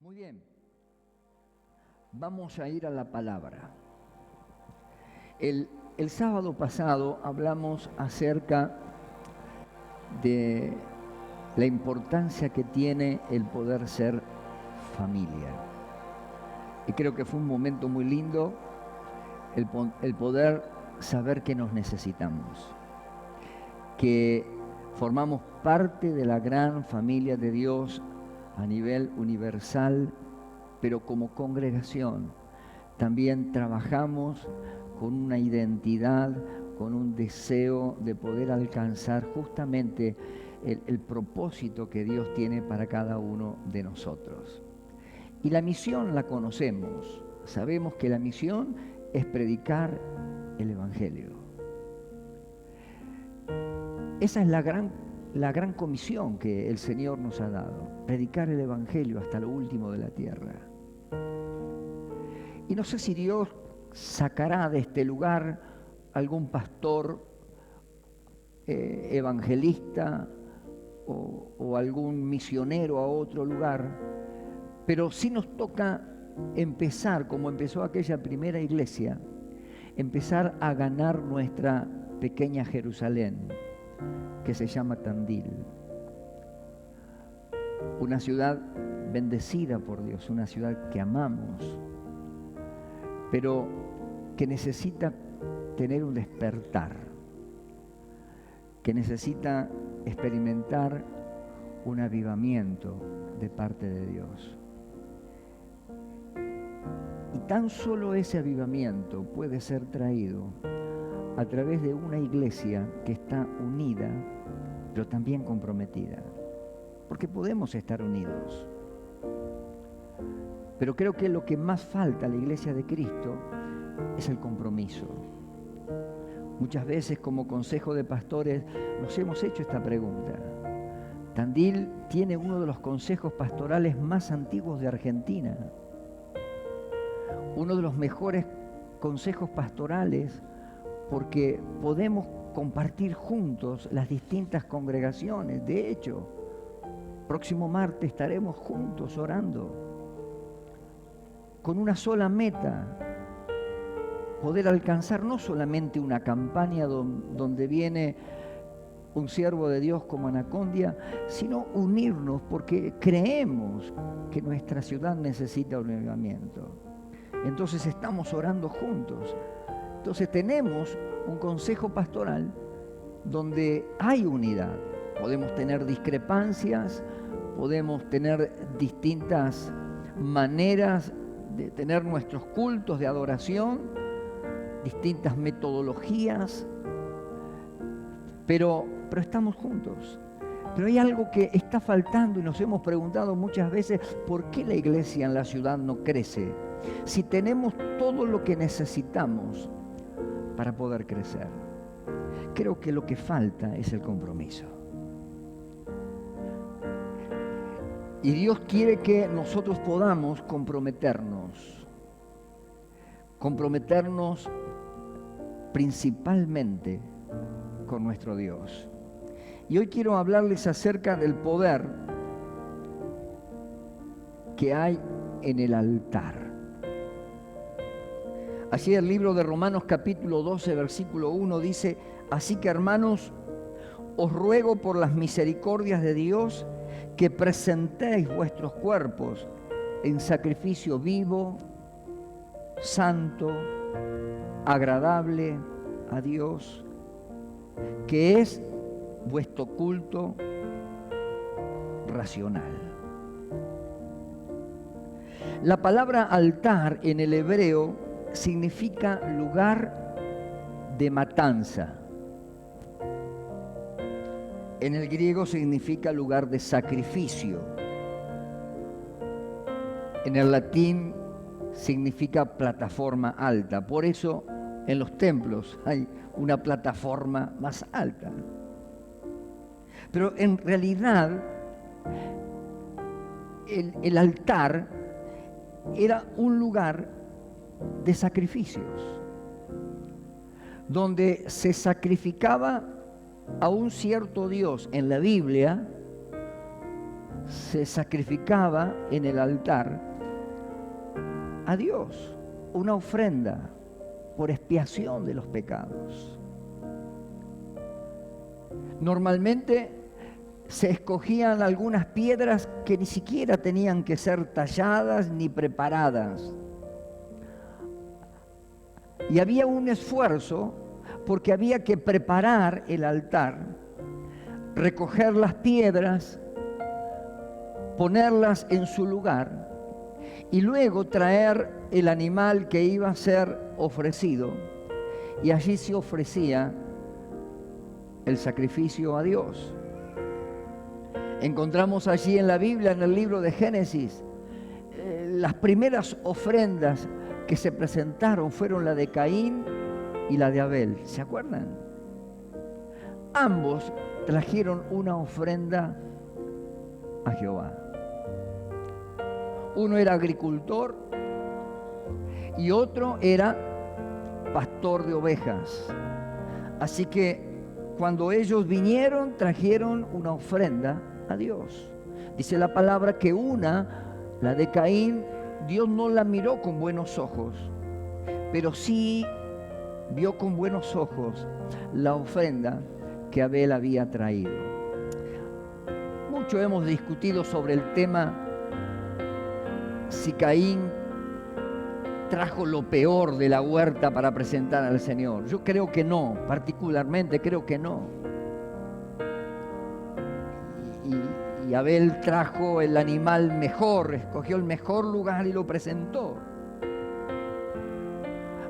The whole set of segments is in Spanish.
Muy bien, vamos a ir a la palabra. El sábado pasado hablamos acerca de la importancia que tiene el poder ser familia. Y creo que fue un momento muy lindo el poder saber que nos necesitamos, que formamos parte de la gran familia de Dios a nivel universal, pero como congregación también trabajamos con una identidad, con un deseo de poder alcanzar justamente el propósito que Dios tiene para cada uno de nosotros. Y la misión la conocemos, sabemos que la misión es predicar el Evangelio. Esa es la gran comisión que el Señor nos ha dado, predicar el Evangelio hasta lo último de la tierra. Y no sé si Dios sacará de este lugar algún pastor evangelista o algún misionero a otro lugar, pero sí nos toca empezar, como empezó aquella primera iglesia, empezar a ganar nuestra pequeña Jerusalén, que se llama Tandil. Una ciudad bendecida por Dios, una ciudad que amamos, pero que necesita tener un despertar, que necesita experimentar un avivamiento de parte de Dios. Y tan solo ese avivamiento puede ser traído a través de una iglesia que está unida, pero también comprometida. Porque podemos estar unidos. Pero creo que lo que más falta a la iglesia de Cristo es el compromiso. Muchas veces como consejo de pastores nos hemos hecho esta pregunta. Tandil tiene uno de los consejos pastorales más antiguos de Argentina. Uno de los mejores consejos pastorales porque podemos compartir juntos las distintas congregaciones. De hecho, próximo martes estaremos juntos orando con una sola meta, poder alcanzar no solamente una campaña donde viene un siervo de Dios como Anacondia, sino unirnos porque creemos que nuestra ciudad necesita un avivamiento. Entonces estamos orando juntos. Entonces tenemos un consejo pastoral donde hay unidad. Podemos tener discrepancias, podemos tener distintas maneras de tener nuestros cultos de adoración, distintas metodologías, pero estamos juntos. Pero hay algo que está faltando y nos hemos preguntado muchas veces, ¿por qué la iglesia en la ciudad no crece? Si tenemos todo lo que necesitamos para poder crecer. Creo que lo que falta es el compromiso. Y Dios quiere que nosotros podamos comprometernos principalmente con nuestro Dios. Y hoy quiero hablarles acerca del poder que hay en el altar. Así el libro de Romanos capítulo 12, versículo 1 dice: así que hermanos, os ruego por las misericordias de Dios que presentéis vuestros cuerpos en sacrificio vivo, santo, agradable a Dios, que es vuestro culto racional. La palabra altar en el hebreo significa lugar de matanza. En el griego significa lugar de sacrificio. En el latín significa plataforma alta. Por eso en los templos hay una plataforma más alta. Pero en realidad el altar era un lugar de sacrificios, donde se sacrificaba a un cierto Dios. En la Biblia se sacrificaba en el altar a Dios, una ofrenda por expiación de los pecados. Normalmente se escogían algunas piedras que ni siquiera tenían que ser talladas ni preparadas. Y había un esfuerzo porque había que preparar el altar, recoger las piedras, ponerlas en su lugar y luego traer el animal que iba a ser ofrecido. Y allí se ofrecía el sacrificio a Dios. Encontramos allí en la Biblia, en el libro de Génesis, las primeras ofrendas que se presentaron fueron la de Caín y la de Abel. ¿Se acuerdan? Ambos trajeron una ofrenda a Jehová. Uno era agricultor y otro era pastor de ovejas. Así que cuando ellos vinieron, trajeron una ofrenda a Dios. Dice la palabra que la de Caín, Dios no la miró con buenos ojos, pero sí vio con buenos ojos la ofrenda que Abel había traído. Mucho hemos discutido sobre el tema si Caín trajo lo peor de la huerta para presentar al Señor. Yo creo que no, particularmente creo que no. Y Abel trajo el animal mejor, escogió el mejor lugar y lo presentó.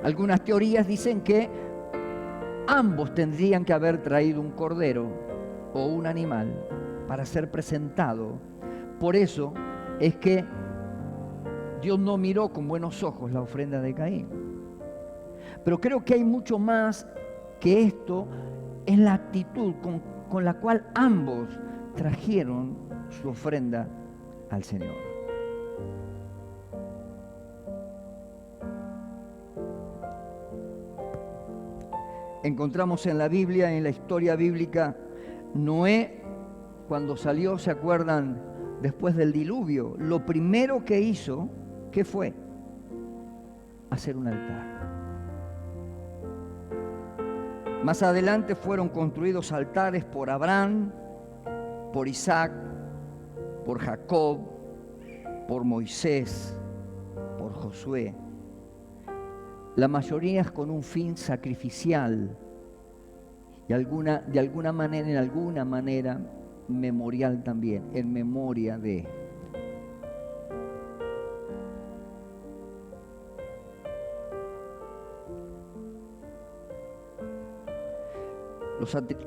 Algunas teorías dicen que ambos tendrían que haber traído un cordero o un animal para ser presentado. Por eso es que Dios no miró con buenos ojos la ofrenda de Caín. Pero creo que hay mucho más que esto en la actitud con la cual ambos trajeron su ofrenda al Señor. Encontramos en la Biblia, en la historia bíblica, Noé, cuando salió, ¿se acuerdan? Después del diluvio, lo primero que hizo, ¿qué fue? Hacer un altar. Más adelante fueron construidos altares por Abraham, por Isaac, por Jacob, por Moisés, por Josué. La mayoría es con un fin sacrificial y de alguna manera memorial también, en memoria de.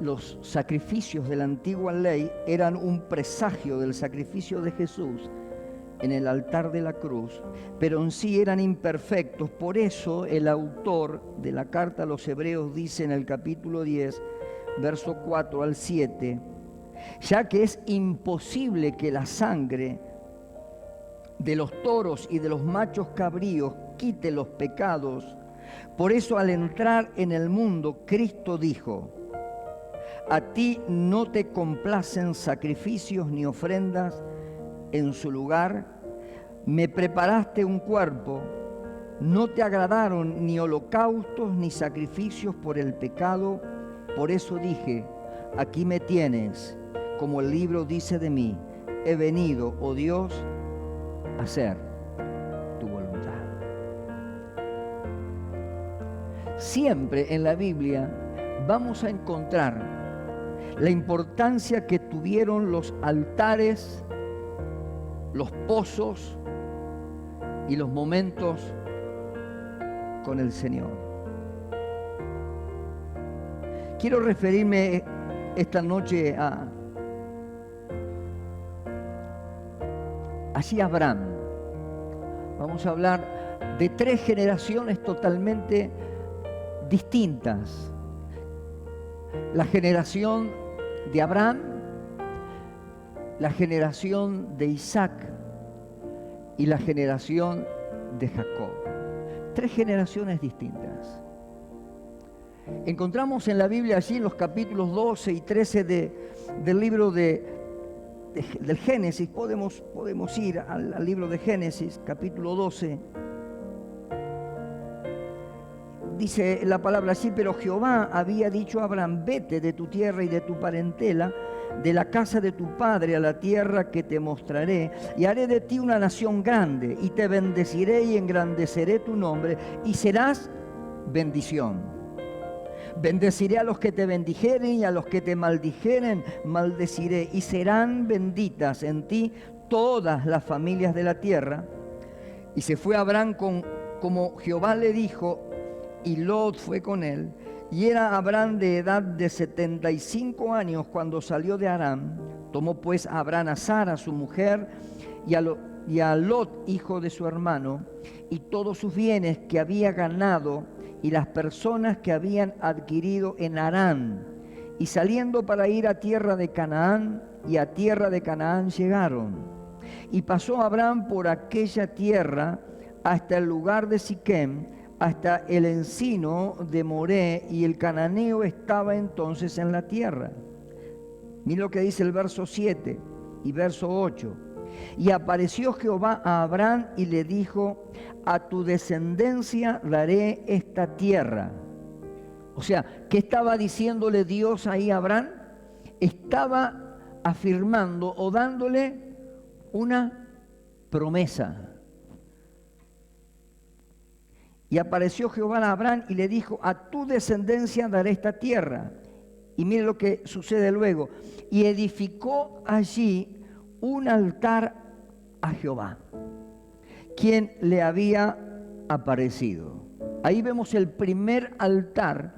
Los sacrificios de la antigua ley eran un presagio del sacrificio de Jesús en el altar de la cruz, pero en sí eran imperfectos. Por eso el autor de la carta a los Hebreos dice en el capítulo 10, verso 4 al 7, ya que es imposible que la sangre de los toros y de los machos cabríos quite los pecados, por eso al entrar en el mundo, Cristo dijo: a ti no te complacen sacrificios ni ofrendas, en su lugar me preparaste un cuerpo, no te agradaron ni holocaustos ni sacrificios por el pecado, por eso dije, aquí me tienes, como el libro dice de mí, he venido, oh Dios, a hacer tu voluntad. Siempre en la Biblia vamos a encontrar la importancia que tuvieron los altares, los pozos y los momentos con el Señor. Quiero referirme esta noche a Abraham. Vamos a hablar de 3 generaciones totalmente distintas. La generación de Abraham, la generación de Isaac y la generación de Jacob. 3 generaciones distintas. Encontramos en la Biblia allí en los capítulos 12 y 13 del libro de del Génesis, podemos ir al libro de Génesis, capítulo 12. Dice la palabra así: pero Jehová había dicho a Abraham: vete de tu tierra y de tu parentela, de la casa de tu padre, a la tierra que te mostraré, y haré de ti una nación grande, y te bendeciré y engrandeceré tu nombre, y serás bendición. Bendeciré a los que te bendijeren, y a los que te maldijeren maldeciré, y serán benditas en ti todas las familias de la tierra. Y se fue Abraham como Jehová le dijo, y Lot fue con él. Y era Abraham de edad de 75 años cuando salió de Harán. Tomó pues Abraham a Sara, su mujer, y a Lot, hijo de su hermano, y todos sus bienes que había ganado, y las personas que habían adquirido en Harán. Y saliendo para ir a tierra de Canaán, y a tierra de Canaán llegaron. Y pasó Abraham por aquella tierra hasta el lugar de Siquem, hasta el encino de Moré, y el cananeo estaba entonces en la tierra. Mira lo que dice el verso 7 y verso 8. Y apareció Jehová a Abraham y le dijo: a tu descendencia daré esta tierra. O sea, ¿qué estaba diciéndole Dios ahí a Abraham? Estaba afirmando o dándole una promesa. Y apareció Jehová a Abraham y le dijo: a tu descendencia daré esta tierra. Y mire lo que sucede luego. Y edificó allí un altar a Jehová, quien le había aparecido. Ahí vemos el primer altar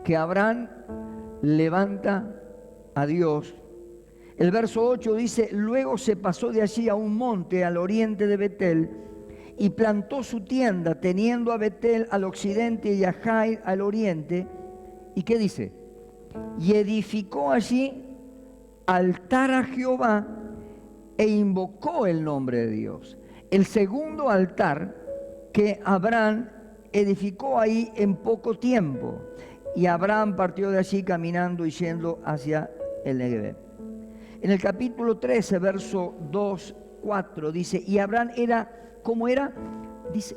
que Abraham levanta a Dios. El verso 8 dice: luego se pasó de allí a un monte al oriente de Betel, y plantó su tienda, teniendo a Betel al occidente y a Jai al oriente. ¿Y qué dice? Y edificó allí altar a Jehová e invocó el nombre de Dios. El segundo altar que Abraham edificó ahí en poco tiempo. Y Abraham partió de allí caminando y yendo hacia el Negev. En el capítulo 13, verso 2, 4, dice: y Abraham era, ¿cómo era? Dice,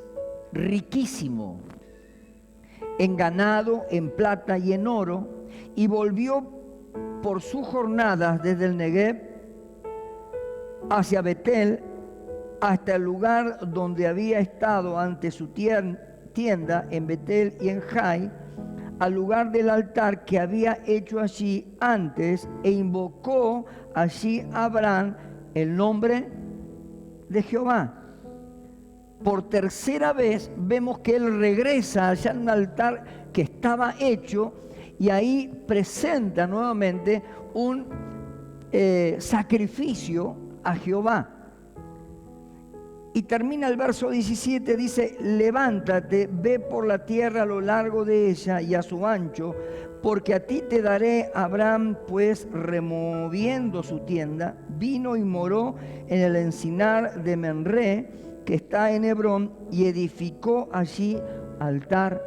riquísimo en ganado, en plata y en oro, y volvió por sus jornadas desde el Negev hacia Betel, hasta el lugar donde había estado ante su tienda en Betel y en Jai, al lugar del altar que había hecho allí antes, e invocó allí a Abraham el nombre de Jehová. Por tercera vez vemos que él regresa allá en un altar que estaba hecho, y ahí presenta nuevamente un sacrificio a Jehová. Y termina el verso 17, dice: levántate, ve por la tierra a lo largo de ella y a su ancho, porque a ti te daré. Abraham pues, removiendo su tienda, vino y moró en el encinar de Menré, que está en Hebrón, y edificó allí altar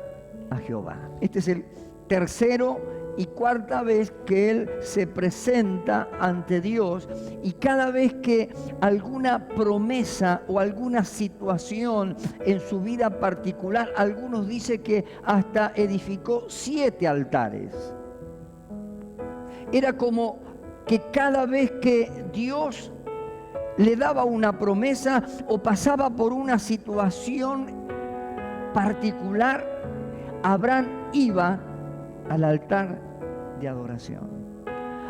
a Jehová. Este es el tercero y cuarta vez que él se presenta ante Dios, y cada vez que alguna promesa o alguna situación en su vida particular, algunos dicen que hasta edificó 7 altares. Era como que cada vez que Dios le daba una promesa o pasaba por una situación particular, Abraham iba al altar de adoración.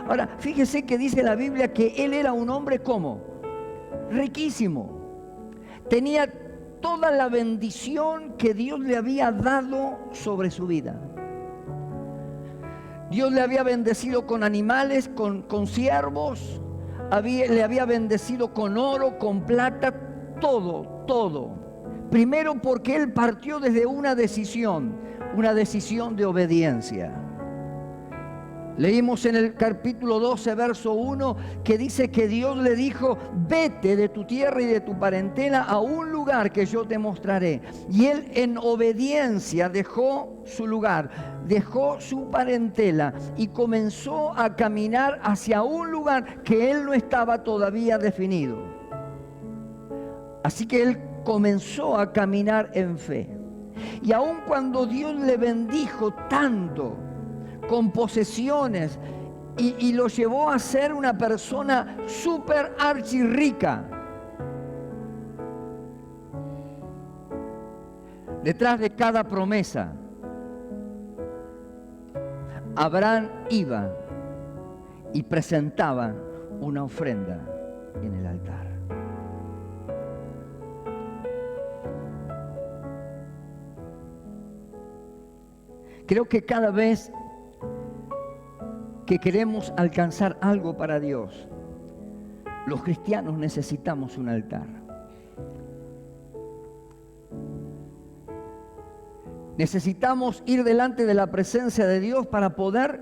Ahora, fíjese que dice la Biblia que él era un hombre ¿cómo? Riquísimo. Tenía toda la bendición que Dios le había dado sobre su vida. Dios le había bendecido con animales, con siervos, le había bendecido con oro, con plata, todo. Primero porque él partió desde una decisión de obediencia. Leímos en el capítulo 12, verso 1, que dice que Dios le dijo: vete de tu tierra y de tu parentela a un lugar que yo te mostraré. Y él en obediencia dejó su lugar, dejó su parentela y comenzó a caminar hacia un lugar que él no estaba todavía definido. Así que él comenzó a caminar en fe. Y aun cuando Dios le bendijo tanto, con posesiones, y lo llevó a ser una persona súper archirrica, detrás de cada promesa, Abraham iba y presentaba una ofrenda en el altar. Creo que cada vez que queremos alcanzar algo para Dios, los cristianos necesitamos un altar. Necesitamos ir delante de la presencia de Dios para poder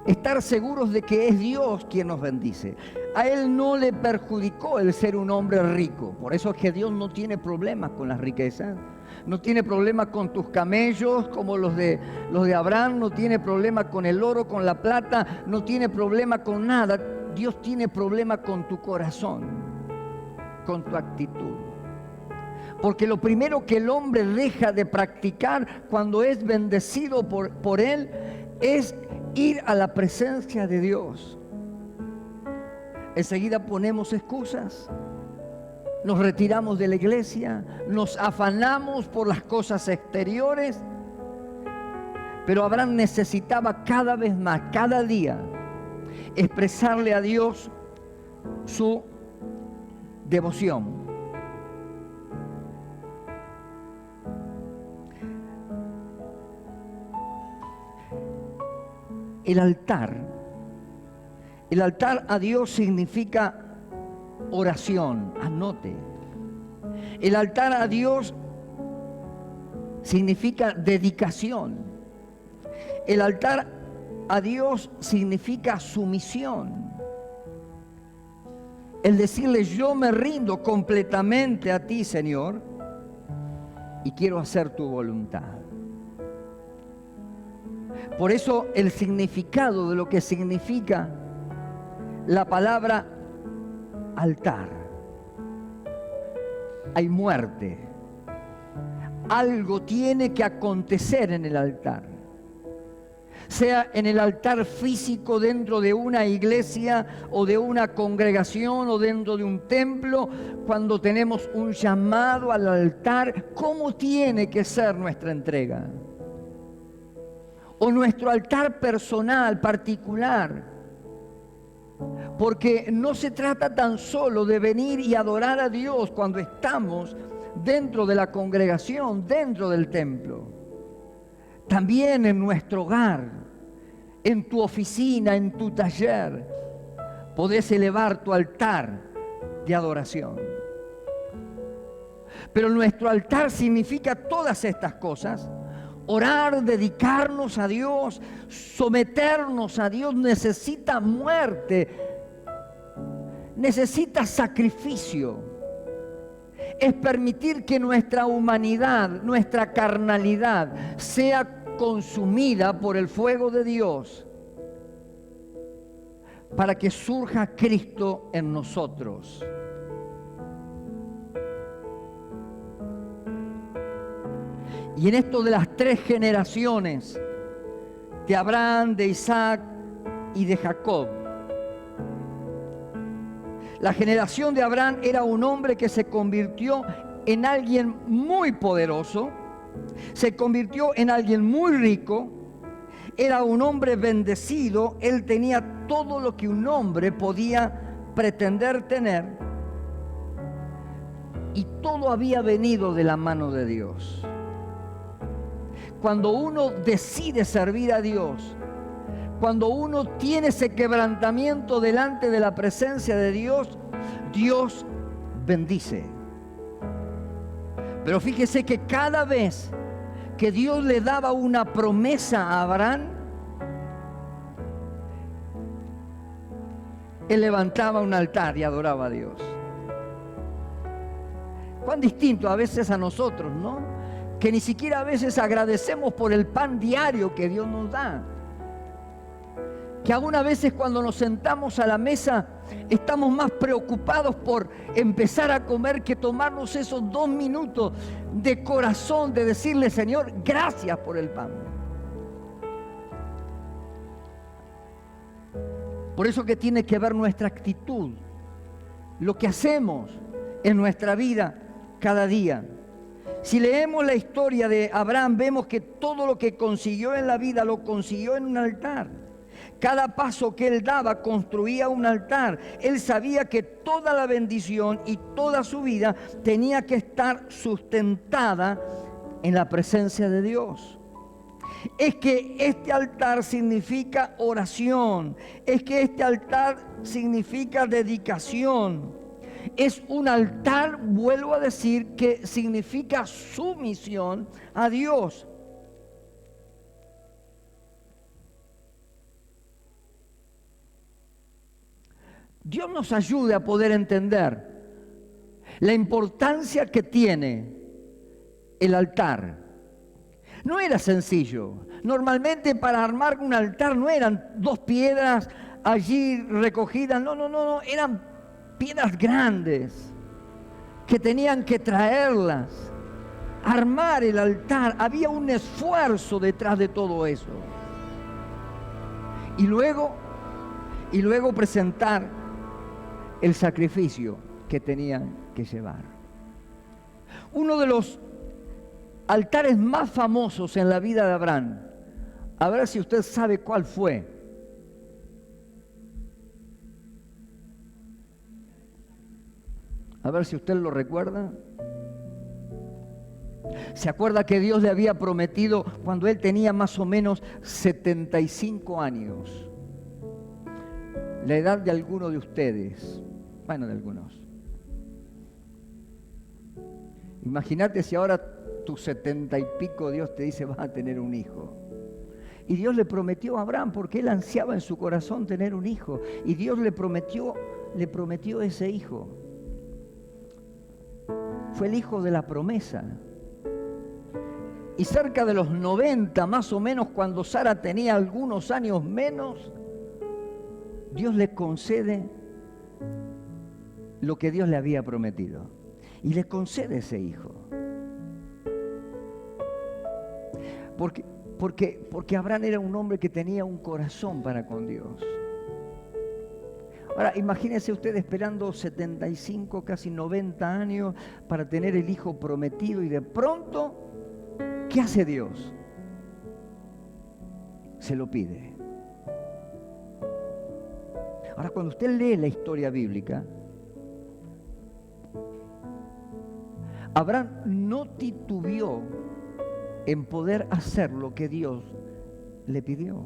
estar seguros de que es Dios quien nos bendice. A él no le perjudicó el ser un hombre rico. Por eso es que Dios no tiene problemas con las riquezas. No tiene problema con tus camellos como los de Abraham, no tiene problema con el oro, con la plata, no tiene problema con nada. Dios tiene problema con tu corazón, con tu actitud. Porque lo primero que el hombre deja de practicar cuando es bendecido por él es ir a la presencia de Dios. Enseguida ponemos excusas. Nos retiramos de la iglesia, nos afanamos por las cosas exteriores, pero Abraham necesitaba cada vez más, cada día, expresarle a Dios su devoción. El altar a Dios significa oración, anote. El altar a Dios significa dedicación. El altar a Dios significa sumisión. El decirle: yo me rindo completamente a ti, Señor, y quiero hacer tu voluntad. Por eso el significado de lo que significa la palabra altar. Hay muerte. Algo tiene que acontecer en el altar. Sea en el altar físico dentro de una iglesia o de una congregación o dentro de un templo, cuando tenemos un llamado al altar, ¿cómo tiene que ser nuestra entrega? O nuestro altar personal, particular. Porque no se trata tan solo de venir y adorar a Dios cuando estamos dentro de la congregación, dentro del templo. También en nuestro hogar, en tu oficina, en tu taller, podés elevar tu altar de adoración. Pero nuestro altar significa todas estas cosas. Orar, dedicarnos a Dios, someternos a Dios, necesita muerte, necesita sacrificio. Es permitir que nuestra humanidad, nuestra carnalidad, sea consumida por el fuego de Dios, para que surja Cristo en nosotros. Y en esto de las 3 generaciones, de Abraham, de Isaac y de Jacob, la generación de Abraham era un hombre que se convirtió en alguien muy poderoso, se convirtió en alguien muy rico, era un hombre bendecido, él tenía todo lo que un hombre podía pretender tener, y todo había venido de la mano de Dios. Cuando uno decide servir a Dios, cuando uno tiene ese quebrantamiento delante de la presencia de Dios, Dios bendice. Pero fíjese que cada vez que Dios le daba una promesa a Abraham, él levantaba un altar y adoraba a Dios. Cuán distinto a veces a nosotros, ¿no? Que ni siquiera a veces agradecemos por el pan diario que Dios nos da. Que aún a veces cuando nos sentamos a la mesa estamos más preocupados por empezar a comer que tomarnos esos 2 minutos de corazón de decirle: Señor, gracias por el pan. Por eso que tiene que ver nuestra actitud, lo que hacemos en nuestra vida cada día. Si leemos la historia de Abraham, vemos que todo lo que consiguió en la vida lo consiguió en un altar. Cada paso que él daba construía un altar. Él sabía que toda la bendición y toda su vida tenía que estar sustentada en la presencia de Dios. Es que este altar significa oración. Es que este altar significa dedicación. Es un altar, vuelvo a decir, que significa sumisión a Dios. Dios nos ayude a poder entender la importancia que tiene el altar. No era sencillo. Normalmente para armar un altar no eran 2 piedras allí recogidas. No. Eran piedras grandes que tenían que traerlas. Armar el altar. Había un esfuerzo detrás de todo eso. Y luego presentar el sacrificio que tenían que llevar. Uno de los altares más famosos en la vida de Abraham, a ver si usted sabe cuál fue. A ver si usted lo recuerda. ¿Se acuerda que Dios le había prometido cuando él tenía más o menos 75 años? La edad de alguno de ustedes. Bueno, de algunos. Imagínate si ahora tus 70 y pico Dios te dice: vas a tener un hijo. Y Dios le prometió a Abraham, porque él ansiaba en su corazón tener un hijo. Y Dios le prometió ese hijo. Fue el hijo de la promesa. Y cerca de los 90, más o menos, cuando Sara tenía algunos años menos, Dios le concede lo que Dios le había prometido. Y le concede ese hijo. Porque Abraham era un hombre que tenía un corazón para con Dios. Ahora, imagínense usted esperando 75, casi 90 años para tener el hijo prometido, y de pronto, ¿qué hace Dios? Se lo pide. Ahora, cuando usted lee la historia bíblica, Abraham no titubeó en poder hacer lo que Dios le pidió.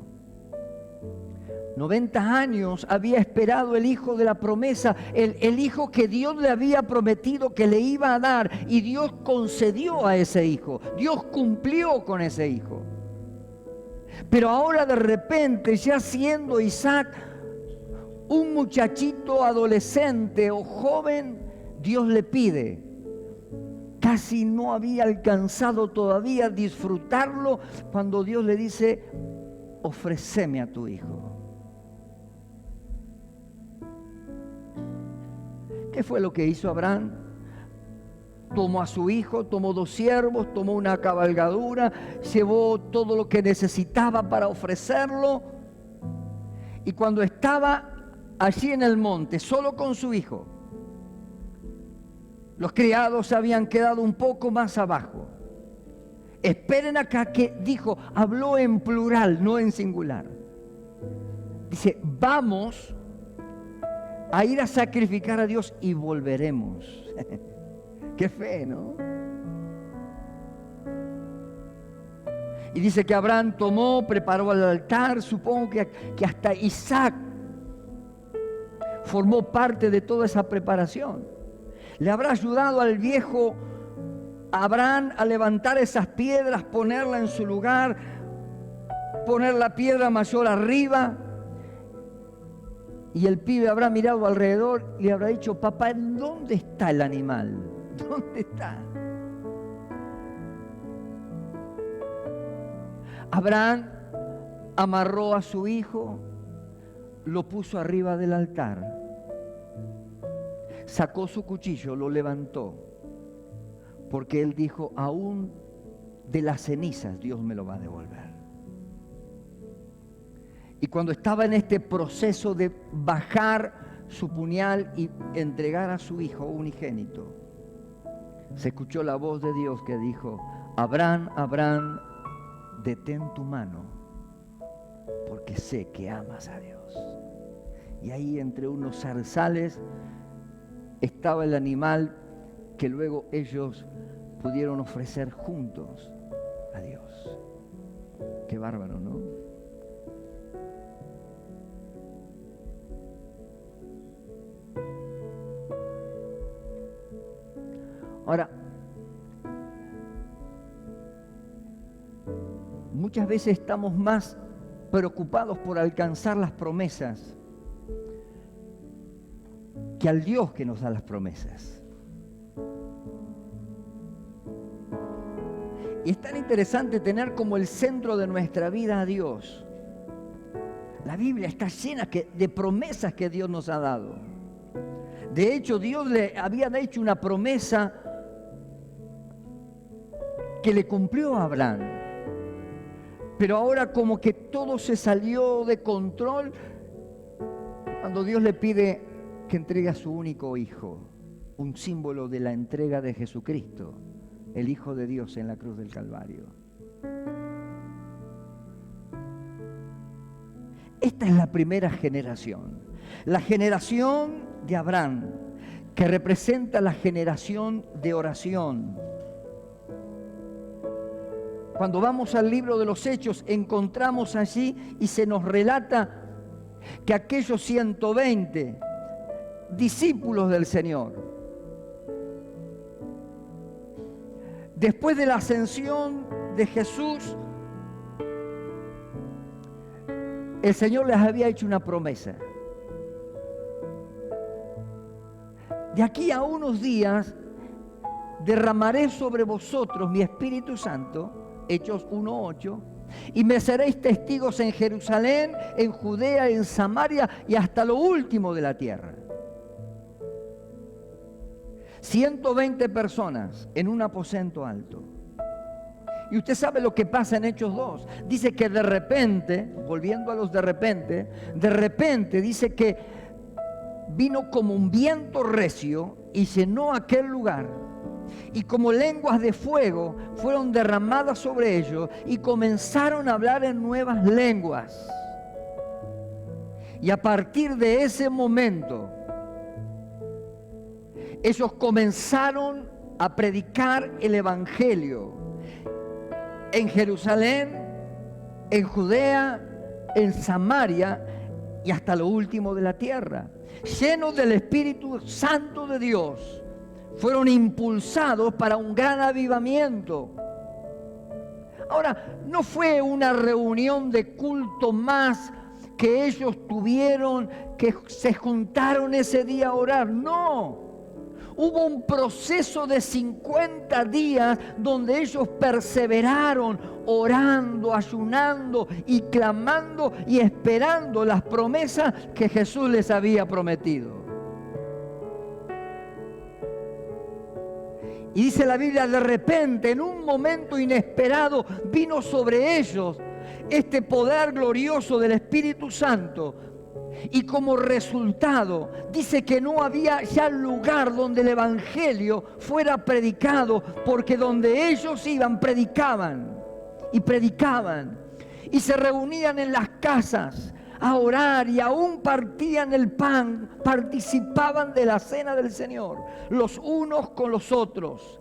90 años había esperado el hijo de la promesa, el hijo que Dios le había prometido que le iba a dar, y Dios concedió a ese hijo. Dios cumplió con ese hijo. Pero ahora de repente, ya siendo Isaac un muchachito adolescente o joven, Dios le pide. Casi no había alcanzado todavía a disfrutarlo cuando Dios le dice: ofréceme a tu hijo. ¿Qué fue lo que hizo Abraham? Tomó a su hijo, tomó 2 siervos, tomó una cabalgadura, llevó todo lo que necesitaba para ofrecerlo. Y cuando estaba allí en el monte, solo con su hijo, los criados se habían quedado un poco más abajo. Esperen acá, que dijo, habló en plural, no en singular. Dice: vamos a ir a sacrificar a Dios y volveremos. Qué fe, ¿no? Y dice que Abraham tomó, preparó el altar. Supongo que hasta Isaac formó parte de toda esa preparación. Le habrá ayudado al viejo Abraham a levantar esas piedras, ponerla en su lugar, poner la piedra mayor arriba. Y el pibe habrá mirado alrededor y le habrá dicho: papá, ¿dónde está el animal? ¿Dónde está? Abraham amarró a su hijo, lo puso arriba del altar, sacó su cuchillo, lo levantó, porque él dijo: aún de las cenizas Dios me lo va a devolver. Y cuando estaba en este proceso de bajar su puñal y entregar a su hijo unigénito, se escuchó la voz de Dios que dijo: Abraham, Abraham, detén tu mano, porque sé que amas a Dios. Y ahí, entre unos zarzales, estaba el animal que luego ellos pudieron ofrecer juntos a Dios. Qué bárbaro, ¿no? Ahora, muchas veces estamos más preocupados por alcanzar las promesas que al Dios que nos da las promesas. Y es tan interesante tener como el centro de nuestra vida a Dios. La Biblia está llena de promesas que Dios nos ha dado. De hecho, Dios le había hecho una promesa que le cumplió a Abraham. Pero ahora como que todo se salió de control cuando Dios le pide que entregue a su único hijo, un símbolo de la entrega de Jesucristo, el Hijo de Dios en la cruz del Calvario. Esta es la primera generación, la generación de Abraham, que representa la generación de oración. Cuando vamos al libro de los Hechos, encontramos allí y se nos relata que aquellos 120 discípulos del Señor, después de la ascensión de Jesús, el Señor les había hecho una promesa. De aquí a unos días derramaré sobre vosotros mi Espíritu Santo, Hechos 1:8, y me seréis testigos en Jerusalén, en Judea, en Samaria y hasta lo último de la tierra. 120 personas en un aposento alto. Y usted sabe lo que pasa en Hechos 2. Dice que de repente, volviendo a los de repente dice que vino como un viento recio y llenó aquel lugar. Y como lenguas de fuego fueron derramadas sobre ellos y comenzaron a hablar en nuevas lenguas. Y a partir de ese momento, ellos comenzaron a predicar el Evangelio en Jerusalén, en Judea, en Samaria y hasta lo último de la tierra. Llenos del Espíritu Santo de Dios, fueron impulsados para un gran avivamiento. Ahora, no fue una reunión de culto más que ellos tuvieron, que se juntaron ese día a orar. No. Hubo un proceso de 50 días donde ellos perseveraron orando, ayunando y clamando y esperando las promesas que Jesús les había prometido. Y dice la Biblia, de repente, en un momento inesperado, vino sobre ellos este poder glorioso del Espíritu Santo. Y como resultado, dice que no había ya lugar donde el Evangelio fuera predicado, porque donde ellos iban, predicaban y predicaban. Y se reunían en las casas a orar y aún partían el pan, participaban de la cena del Señor, los unos con los otros.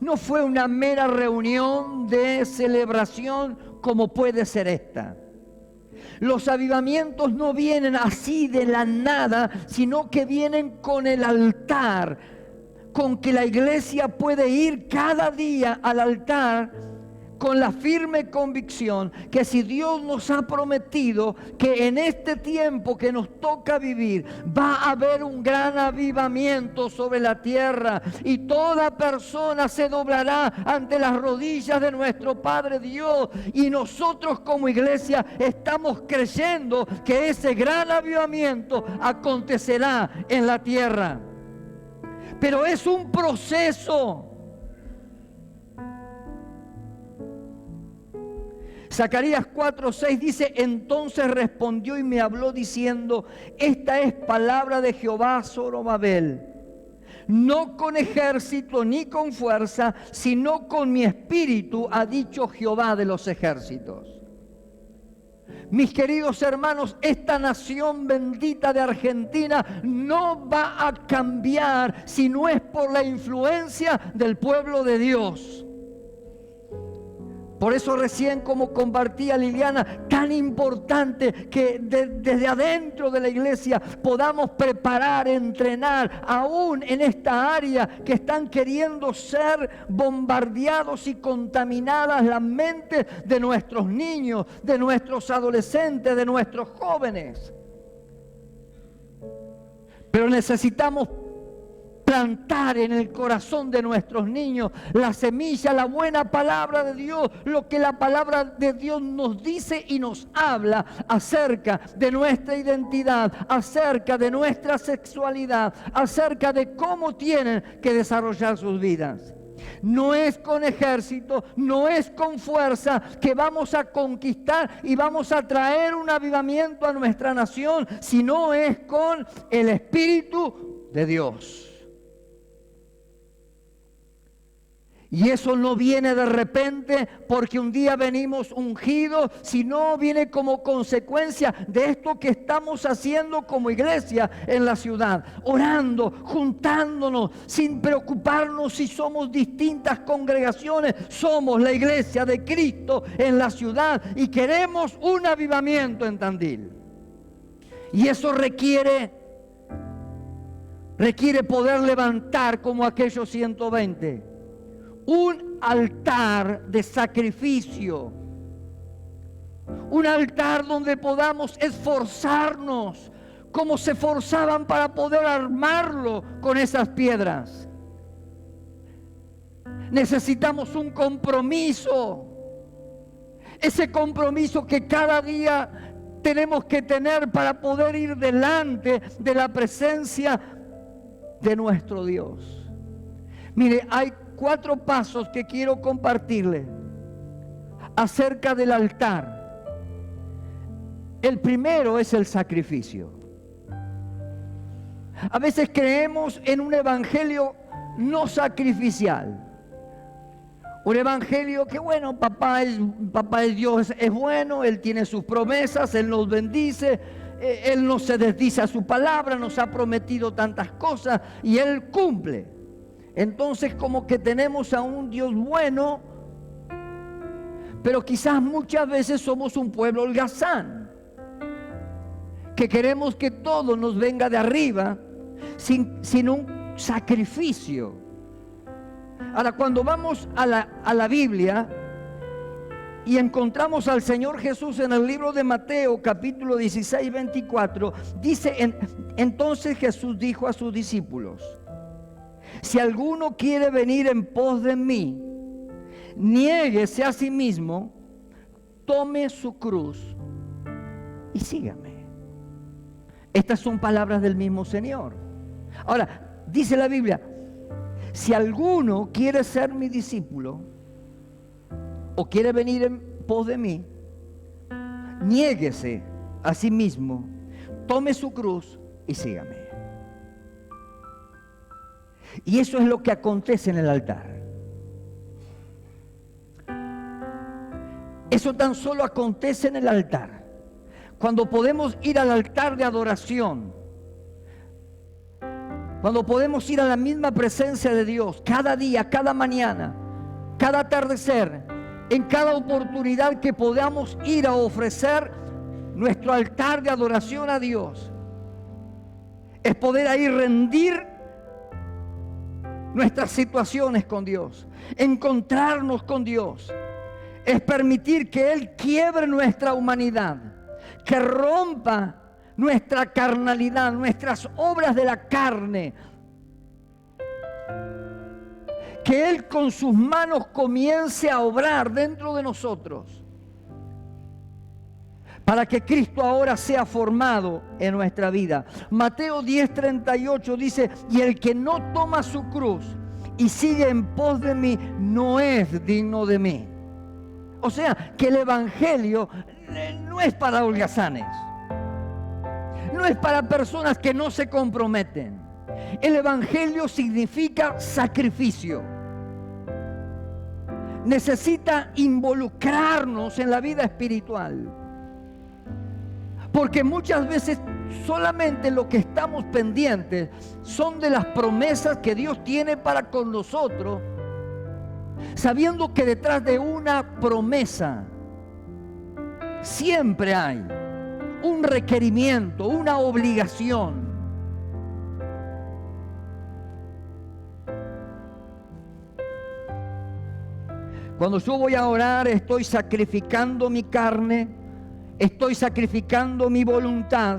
No fue una mera reunión de celebración como puede ser esta. Los avivamientos no vienen así de la nada, sino que vienen con el altar, con que la iglesia puede ir cada día al altar con la firme convicción que si Dios nos ha prometido que en este tiempo que nos toca vivir va a haber un gran avivamiento sobre la tierra y toda persona se doblará ante las rodillas de nuestro Padre Dios, y nosotros como iglesia estamos creyendo que ese gran avivamiento acontecerá en la tierra. Pero es un proceso. Zacarías 4:6 dice: entonces respondió y me habló diciendo: esta es palabra de Jehová a Zorobabel, no con ejército ni con fuerza, sino con mi espíritu, ha dicho Jehová de los ejércitos. Mis queridos hermanos, esta nación bendita de Argentina no va a cambiar si no es por la influencia del pueblo de Dios. Por eso recién, como compartía Liliana, tan importante que desde adentro de la iglesia podamos preparar, entrenar, aún en esta área que están queriendo ser bombardeados y contaminadas las mentes de nuestros niños, de nuestros adolescentes, de nuestros jóvenes. Pero necesitamos plantar en el corazón de nuestros niños la semilla, la buena palabra de Dios, lo que la palabra de Dios nos dice y nos habla acerca de nuestra identidad, acerca de nuestra sexualidad, acerca de cómo tienen que desarrollar sus vidas. No es con ejército, no es con fuerza que vamos a conquistar y vamos a traer un avivamiento a nuestra nación, sino es con el Espíritu de Dios. Y eso no viene de repente porque un día venimos ungidos, sino viene como consecuencia de esto que estamos haciendo como iglesia en la ciudad. Orando, juntándonos, sin preocuparnos si somos distintas congregaciones. Somos la iglesia de Cristo en la ciudad y queremos un avivamiento en Tandil. Y eso requiere poder levantar como aquellos 120. Un altar de sacrificio, un altar donde podamos esforzarnos como se esforzaban para poder armarlo con esas piedras. Necesitamos un compromiso, ese compromiso que cada día tenemos que tener para poder ir delante de la presencia de nuestro Dios. Mire, hay 4 pasos que quiero compartirle acerca del altar. El primero es el sacrificio. A veces creemos en un evangelio no sacrificial. Un evangelio que bueno, papá es Dios, es bueno, Él tiene sus promesas, Él nos bendice, Él no se desdice a su palabra, nos ha prometido tantas cosas y Él cumple. Entonces como que tenemos a un Dios bueno, pero quizás muchas veces somos un pueblo holgazán, que queremos que todo nos venga de arriba sin un sacrificio. Ahora, cuando vamos a la Biblia y encontramos al Señor Jesús en el libro de Mateo capítulo 16, 24, dice, entonces Jesús dijo a sus discípulos: si alguno quiere venir en pos de mí, niéguese a sí mismo, tome su cruz y sígame. Estas son palabras del mismo Señor. Ahora, dice la Biblia, si alguno quiere ser mi discípulo o quiere venir en pos de mí, niéguese a sí mismo, tome su cruz y sígame. Y eso es lo que acontece en el altar. Eso tan solo acontece en el altar. Cuando podemos ir al altar de adoración, cuando podemos ir a la misma presencia de Dios, cada día, cada mañana, cada atardecer, en cada oportunidad que podamos ir a ofrecer nuestro altar de adoración a Dios, es poder ahí rendir nuestras situaciones con Dios, encontrarnos con Dios, es permitir que Él quiebre nuestra humanidad, que rompa nuestra carnalidad, nuestras obras de la carne, que Él con sus manos comience a obrar dentro de nosotros, para que Cristo ahora sea formado en nuestra vida. Mateo 10:38 dice: y el que no toma su cruz y sigue en pos de mí, no es digno de mí. O sea, que el Evangelio no es para holgazanes, no es para personas que no se comprometen. El Evangelio significa sacrificio. Necesita involucrarnos en la vida espiritual, porque muchas veces solamente lo que estamos pendientes son de las promesas que Dios tiene para con nosotros, sabiendo que detrás de una promesa siempre hay un requerimiento, una obligación. Cuando yo voy a orar, estoy sacrificando mi carne, estoy sacrificando mi voluntad,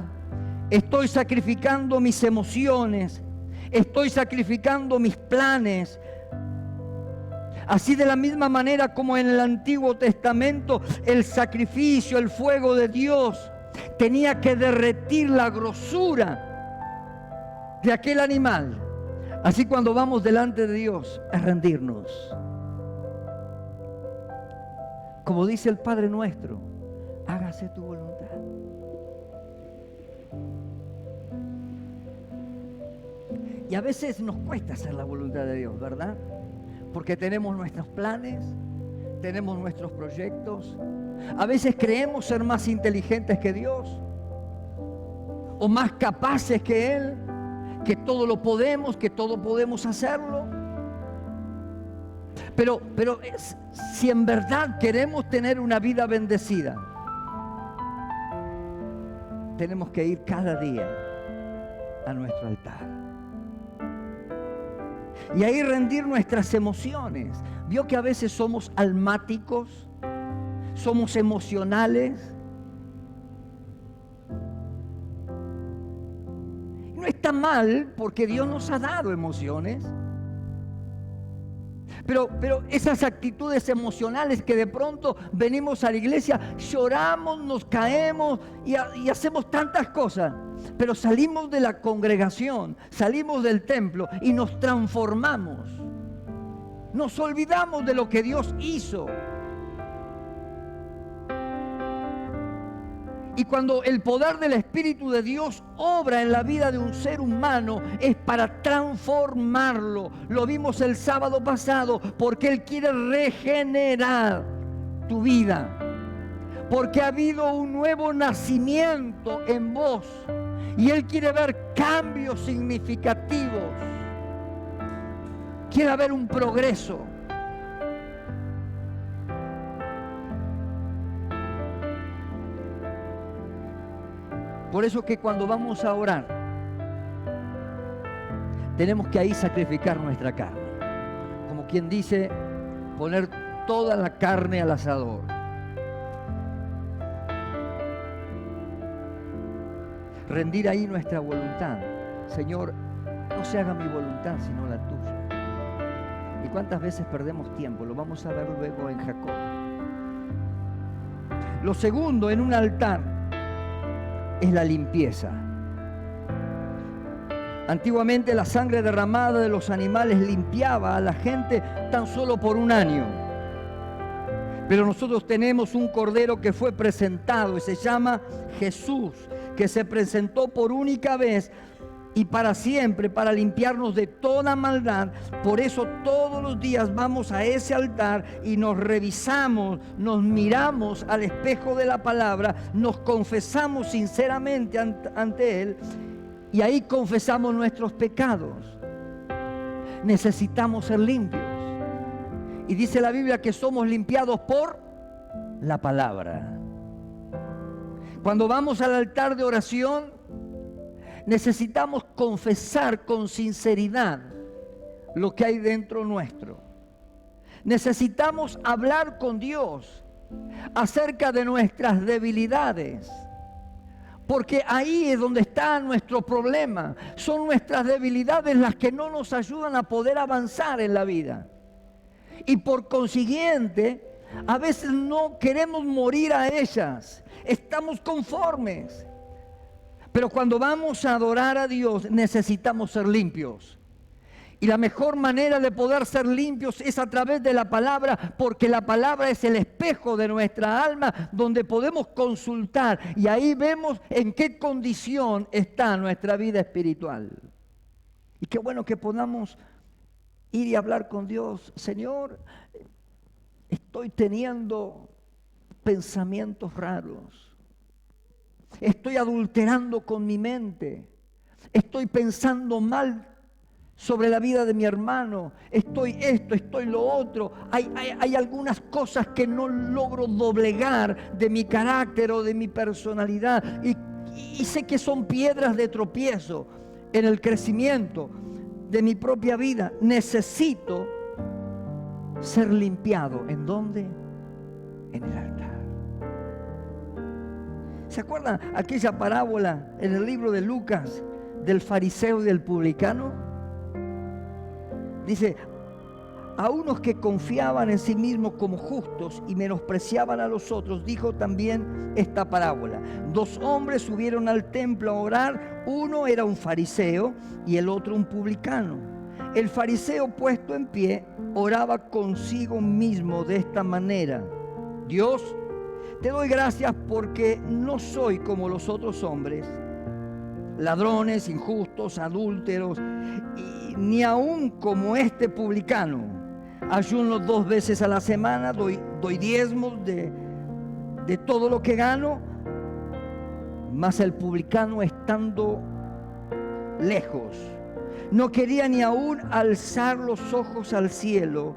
estoy sacrificando mis emociones, estoy sacrificando mis planes. Así, de la misma manera como en el Antiguo Testamento el sacrificio, el fuego de Dios tenía que derretir la grosura de aquel animal, así cuando vamos delante de Dios es rendirnos. Como dice el Padre nuestro: hágase tu voluntad. Y a veces nos cuesta hacer la voluntad de Dios, ¿verdad? Porque tenemos nuestros planes, tenemos nuestros proyectos. A veces creemos ser más inteligentes que Dios, o más capaces que Él, que todo lo podemos, que todo podemos hacerlo. Pero si en verdad queremos tener una vida bendecida, tenemos que ir cada día a nuestro altar y ahí rendir nuestras emociones. Vio que a veces somos almáticos, somos emocionales. No está mal, porque Dios nos ha dado emociones. Pero esas actitudes emocionales que de pronto venimos a la iglesia, lloramos, nos caemos y hacemos tantas cosas, pero salimos de la congregación, salimos del templo y nos transformamos. Nos olvidamos de lo que Dios hizo. Y cuando el poder del Espíritu de Dios obra en la vida de un ser humano, es para transformarlo. Lo vimos el sábado pasado, porque Él quiere regenerar tu vida. Porque ha habido un nuevo nacimiento en vos. Y Él quiere ver cambios significativos. Quiere ver un progreso. Por eso que cuando vamos a orar, tenemos que ahí sacrificar nuestra carne. Como quien dice, poner toda la carne al asador. Rendir ahí nuestra voluntad. Señor, no se haga mi voluntad sino la tuya. ¿Y cuántas veces perdemos tiempo? Lo vamos a ver luego en Jacob. Lo segundo en un altar es la limpieza. Antiguamente la sangre derramada de los animales limpiaba a la gente tan solo por un año. Pero nosotros tenemos un cordero que fue presentado y se llama Jesús, que se presentó por única vez y para siempre, para limpiarnos de toda maldad. Por eso todos los días vamos a ese altar y nos revisamos, nos miramos al espejo de la palabra, nos confesamos sinceramente ante Él y ahí confesamos nuestros pecados. Necesitamos ser limpios. Y dice la Biblia que somos limpiados por la palabra. Cuando vamos al altar de oración, necesitamos confesar con sinceridad lo que hay dentro nuestro. Necesitamos hablar con Dios acerca de nuestras debilidades, porque ahí es donde está nuestro problema. Son nuestras debilidades las que no nos ayudan a poder avanzar en la vida. Y por consiguiente, a veces no queremos morir a ellas. Estamos conformes. Pero cuando vamos a adorar a Dios, necesitamos ser limpios. Y la mejor manera de poder ser limpios es a través de la palabra, porque la palabra es el espejo de nuestra alma, donde podemos consultar y ahí vemos en qué condición está nuestra vida espiritual. Y qué bueno que podamos ir y hablar con Dios. Señor, estoy teniendo pensamientos raros. Estoy adulterando con mi mente. Estoy pensando mal sobre la vida de mi hermano. Estoy esto, estoy lo otro. Hay algunas cosas que no logro doblegar de mi carácter o de mi personalidad. Y sé que son piedras de tropiezo en el crecimiento de mi propia vida. Necesito ser limpiado. ¿En dónde? En el altar. ¿Se acuerdan aquella parábola en el libro de Lucas del fariseo y del publicano? Dice, a unos que confiaban en sí mismos como justos y menospreciaban a los otros, dijo también esta parábola. 2 hombres subieron al templo a orar, uno era un fariseo y el otro un publicano. El fariseo, puesto en pie, oraba consigo mismo de esta manera: Dios, te doy gracias porque no soy como los otros hombres, ladrones, injustos, adúlteros, ni aún como este publicano. Ayuno 2 veces a la semana, doy diezmos de todo lo que gano. Mas el publicano, estando lejos, no quería ni aún alzar los ojos al cielo,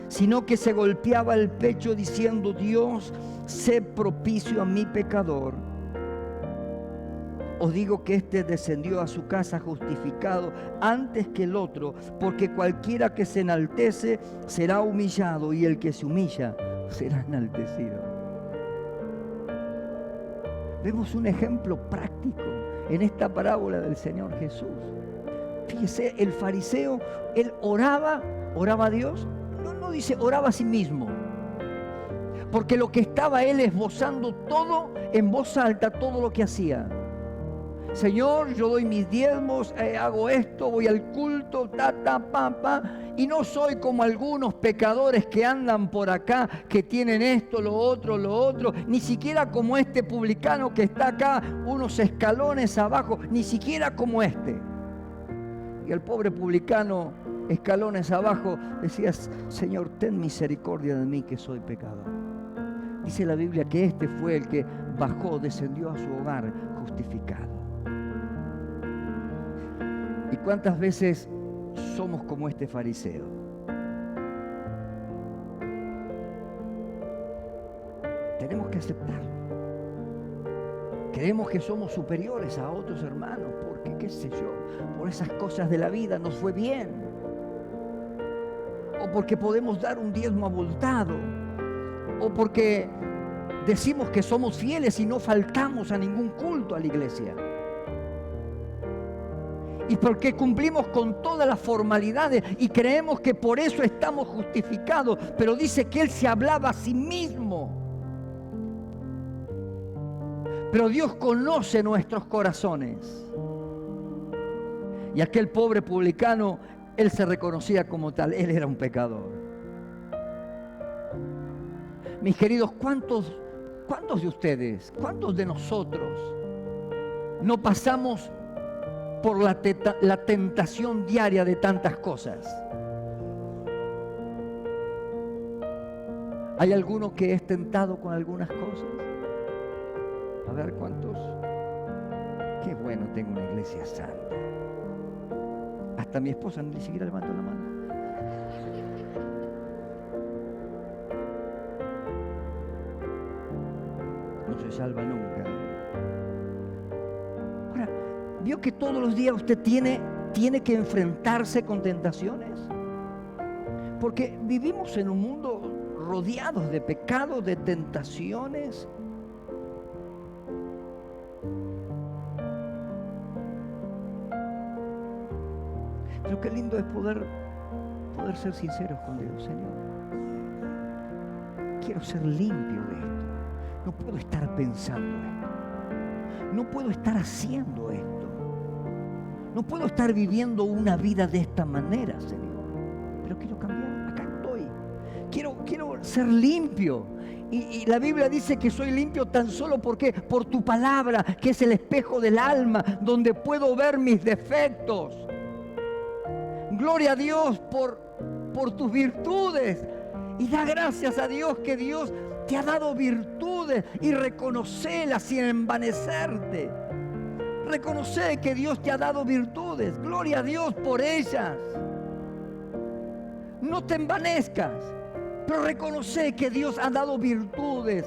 sino que se golpeaba el pecho diciendo: Dios, sé propicio a mi pecador. Os digo que este descendió a su casa justificado antes que el otro, porque cualquiera que se enaltece será humillado, y el que se humilla será enaltecido. Vemos un ejemplo práctico en esta parábola del Señor Jesús. Fíjese, el fariseo, él oraba a Dios. No dice oraba a sí mismo, porque lo que estaba él esbozando todo en voz alta, todo lo que hacía. Señor, yo doy mis diezmos, hago esto, voy al culto, y no soy como algunos pecadores que andan por acá, que tienen esto, lo otro, ni siquiera como este publicano que está acá unos escalones abajo, ni siquiera como este. Y el pobre publicano, escalones abajo, decía: Señor, ten misericordia de mí, que soy pecador. Dice la Biblia que este fue el que bajó, descendió a su hogar justificado. ¿Y cuántas veces somos como este fariseo? Tenemos que aceptarlo. Creemos que somos superiores a otros hermanos porque, qué sé yo, por esas cosas de la vida nos fue bien. O porque podemos dar un diezmo abultado. O porque decimos que somos fieles y no faltamos a ningún culto a la iglesia. Y porque cumplimos con todas las formalidades y creemos que por eso estamos justificados. Pero dice que él se hablaba a sí mismo. Pero Dios conoce nuestros corazones. Y aquel pobre publicano, él se reconocía como tal. Él era un pecador. Mis queridos, ¿cuántos de ustedes, cuántos de nosotros no pasamos por la tentación diaria de tantas cosas? ¿Hay alguno que es tentado con algunas cosas? A ver, ¿cuántos? Qué bueno, tengo una iglesia santa. Hasta mi esposa ni siquiera levantó la mano. No se salva nunca. Ahora, ¿vio que todos los días usted tiene que enfrentarse con tentaciones? Porque vivimos en un mundo rodeados de pecados, de tentaciones. Pero qué lindo es poder ser sinceros con Dios. Señor, quiero ser limpio de esto. No puedo estar pensando esto. No puedo estar haciendo esto. No puedo estar viviendo una vida de esta manera, Señor. Pero quiero cambiar. Acá estoy. Quiero ser limpio. Y la Biblia dice que soy limpio tan solo porque por tu palabra, que es el espejo del alma, donde puedo ver mis defectos. Gloria a Dios por tus virtudes. Y da gracias a Dios que Dios te ha dado virtudes, y reconocelas sin envanecerte. Reconoce que Dios te ha dado virtudes. Gloria a Dios por ellas. No te envanezcas, pero reconoce que Dios ha dado virtudes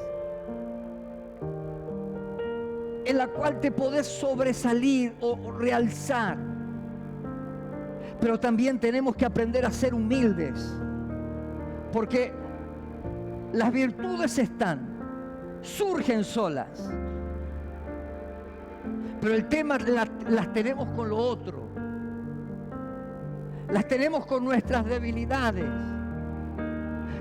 en la cual te podés sobresalir o realzar. Pero también tenemos que aprender a ser humildes, porque las virtudes surgen solas, pero el tema las tenemos con lo otro, las tenemos con nuestras debilidades,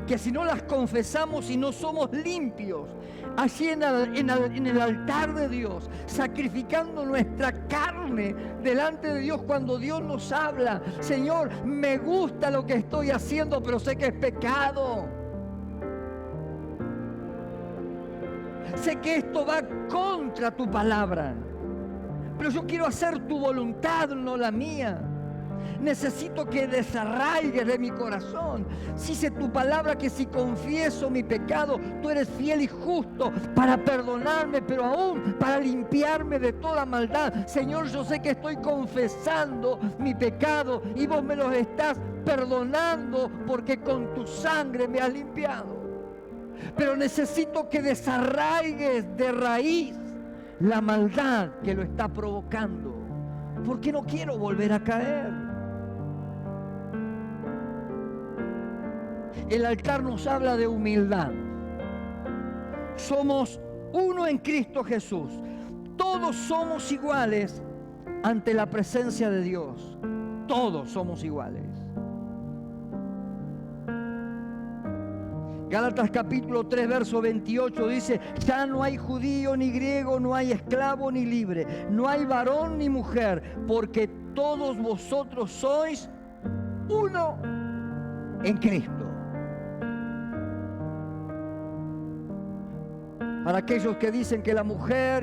que si no las confesamos y no somos limpios, allí en el altar de Dios, sacrificando nuestra carne delante de Dios, cuando Dios nos habla: Señor, me gusta lo que estoy haciendo, pero sé que es pecado. Sé que esto va contra tu palabra, pero yo quiero hacer tu voluntad, no la mía. Necesito que desarraigues de mi corazón. Dice tu palabra que si confieso mi pecado, tú eres fiel y justo para perdonarme, pero aún para limpiarme de toda maldad. Señor, yo sé que estoy confesando mi pecado y vos me los estás perdonando, porque con tu sangre me has limpiado. Pero necesito que desarraigues de raíz la maldad que lo está provocando, porque no quiero volver a caer. El altar nos habla de humildad. Somos uno en Cristo Jesús. Todos somos iguales ante la presencia de Dios. Todos somos iguales. Gálatas capítulo 3, verso 28 dice: ya no hay judío ni griego, no hay esclavo ni libre, no hay varón ni mujer, porque todos vosotros sois uno en Cristo. Para aquellos que dicen que la mujer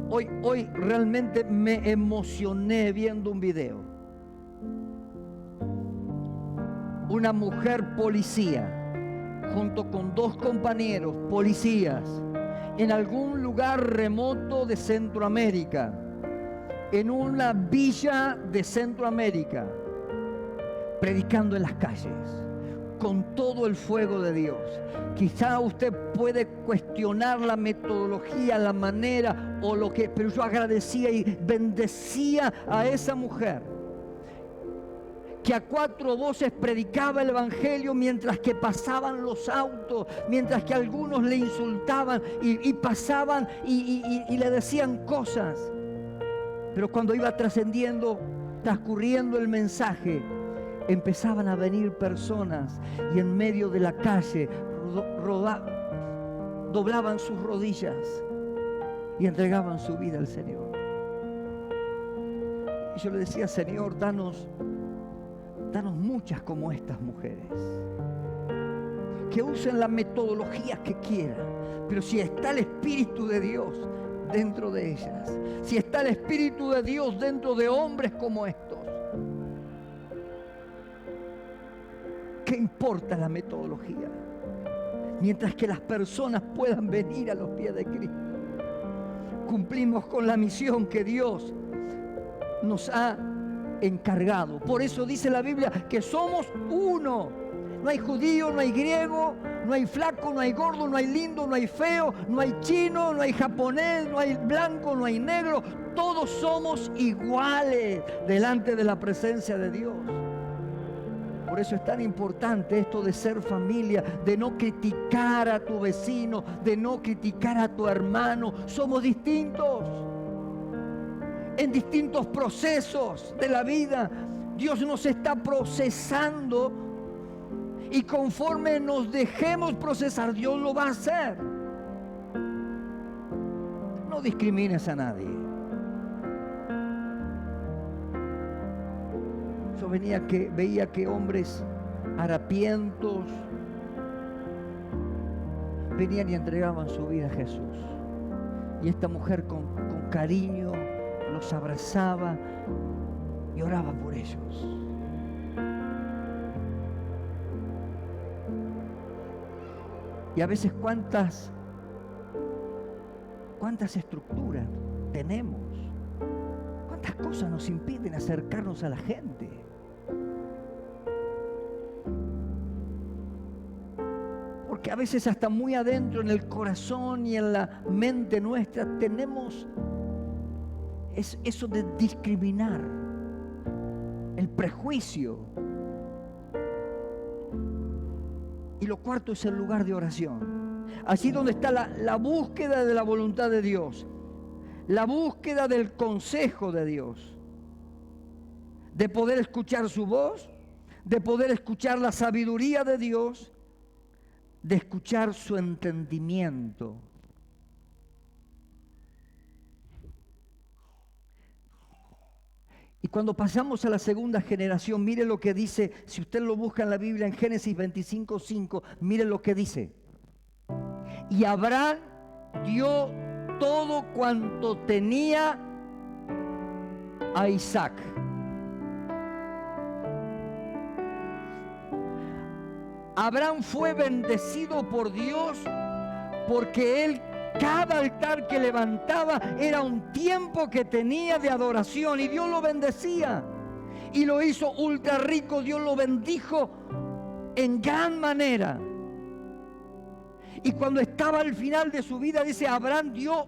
hoy realmente me emocioné viendo un video. Una mujer policía junto con dos compañeros policías en algún lugar remoto de Centroamérica, en una villa de Centroamérica, predicando en las calles con todo el fuego de Dios. Quizá usted puede cuestionar la metodología, la manera o lo que, pero yo agradecía y bendecía a esa mujer que a cuatro voces predicaba el evangelio mientras que pasaban los autos, mientras que algunos le insultaban y pasaban y le decían cosas. Pero cuando iba transcurriendo el mensaje, empezaban a venir personas y en medio de la calle doblaban sus rodillas y entregaban su vida al Señor. Y yo le decía: Señor, danos muchas como estas mujeres, que usen la metodología que quieran, pero si está el Espíritu de Dios dentro de ellas, si está el Espíritu de Dios dentro de hombres como estos, ¿qué importa la metodología? Mientras que las personas puedan venir a los pies de Cristo, cumplimos con la misión que Dios nos ha encargado. Por eso dice la Biblia que somos uno. No hay judío, no hay griego, no hay flaco, no hay gordo, no hay lindo, no hay feo, no hay chino, no hay japonés, no hay blanco, no hay negro. Todos somos iguales delante de la presencia de Dios. Por eso es tan importante esto de ser familia, de no criticar a tu vecino, de no criticar a tu hermano. Somos distintos, en distintos procesos de la vida. Dios nos está procesando y conforme nos dejemos procesar, Dios lo va a hacer. No discrimines a nadie. Yo veía que hombres harapientos venían y entregaban su vida a Jesús. Y esta mujer con cariño los abrazaba y oraba por ellos. Y a veces cuántas estructuras tenemos, cuántas cosas nos impiden acercarnos a la gente. Porque a veces hasta muy adentro en el corazón y en la mente nuestra tenemos eso de discriminar, el prejuicio. Y lo cuarto es el lugar de oración. Allí donde está la búsqueda de la voluntad de Dios, la búsqueda del consejo de Dios, de poder escuchar su voz, de poder escuchar la sabiduría de Dios, de escuchar su entendimiento. Y cuando pasamos a la segunda generación, mire lo que dice, si usted lo busca en la Biblia en Génesis 25:5, mire lo que dice. Y Abraham dio todo cuanto tenía a Isaac. Abraham fue bendecido por Dios porque él, cada altar que levantaba era un tiempo que tenía de adoración y Dios lo bendecía y lo hizo ultra rico. Dios lo bendijo en gran manera. Y cuando estaba al final de su vida, dice, Abraham dio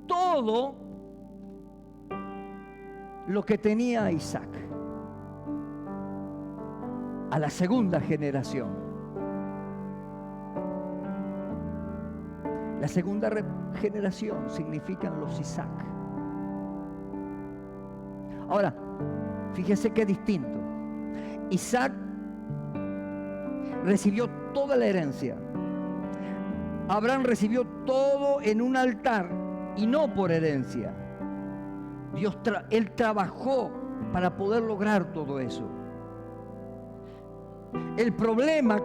todo lo que tenía a Isaac, a la segunda generación. La segunda generación significan los Isaac. Ahora, fíjese qué distinto. Isaac recibió toda la herencia. Abraham recibió todo en un altar y no por herencia. Él trabajó para poder lograr todo eso. El problema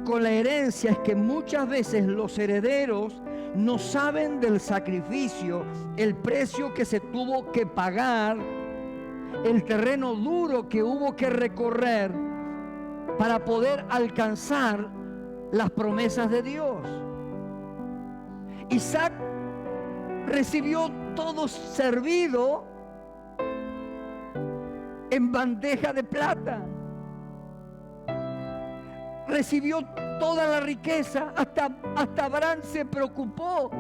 con la herencia es que muchas veces los herederos no saben del sacrificio, el precio que se tuvo que pagar, el terreno duro que hubo que recorrer para poder alcanzar las promesas de Dios. Isaac recibió todo servido en bandeja de plata. Recibió toda la riqueza, hasta Abraham se preocupó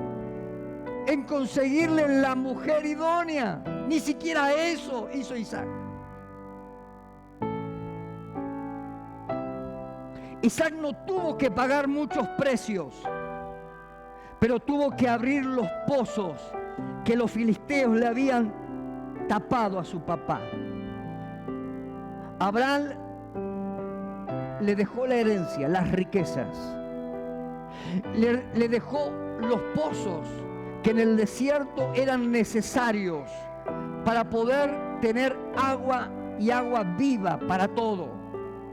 en conseguirle la mujer idónea. Ni siquiera eso hizo Isaac. Isaac no tuvo que pagar muchos precios, pero tuvo que abrir los pozos que los filisteos le habían tapado a su papá. Abraham le dejó la herencia, las riquezas. Le dejó los pozos que en el desierto eran necesarios para poder tener agua y agua viva para todo.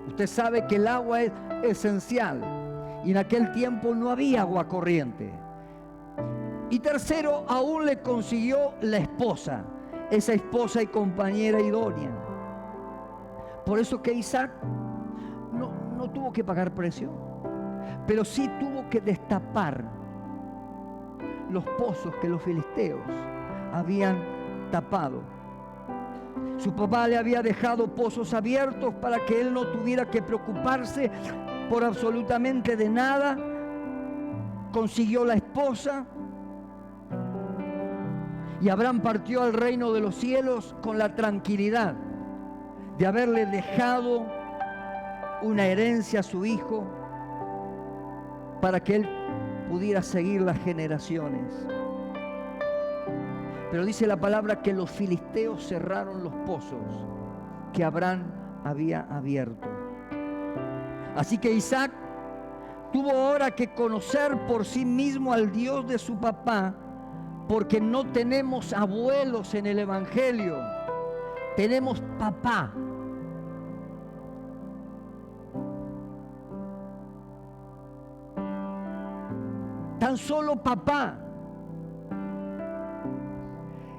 Usted sabe que el agua es esencial y en aquel tiempo no había agua corriente. Y tercero, aún le consiguió la esposa, esa esposa y compañera idónea. Por eso que Isaac no tuvo que pagar precio, pero sí tuvo que destapar los pozos que los filisteos habían tapado. Su papá le había dejado pozos abiertos para que él no tuviera que preocuparse por absolutamente de nada. Consiguió la esposa y Abraham partió al reino de los cielos con la tranquilidad de haberle dejado una herencia a su hijo para que él pudiera seguir las generaciones. Pero dice la palabra que los filisteos cerraron los pozos que Abraham había abierto. Así que Isaac tuvo ahora que conocer por sí mismo al Dios de su papá, porque no tenemos abuelos en el Evangelio, tenemos papá. Tan solo papá.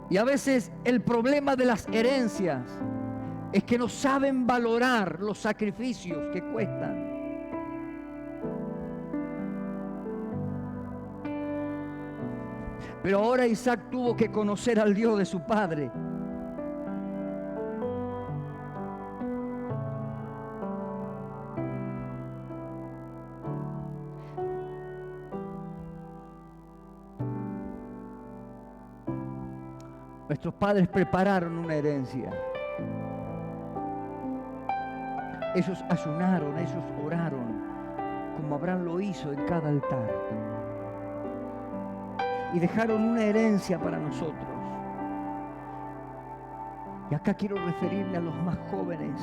Y a veces el problema de las herencias es que no saben valorar los sacrificios que cuestan. Pero ahora Isaac tuvo que conocer al Dios de su padre. Nuestros padres prepararon una herencia. Ellos ayunaron, ellos oraron, como Abraham lo hizo en cada altar. Y dejaron una herencia para nosotros. Y acá quiero referirme a los más jóvenes.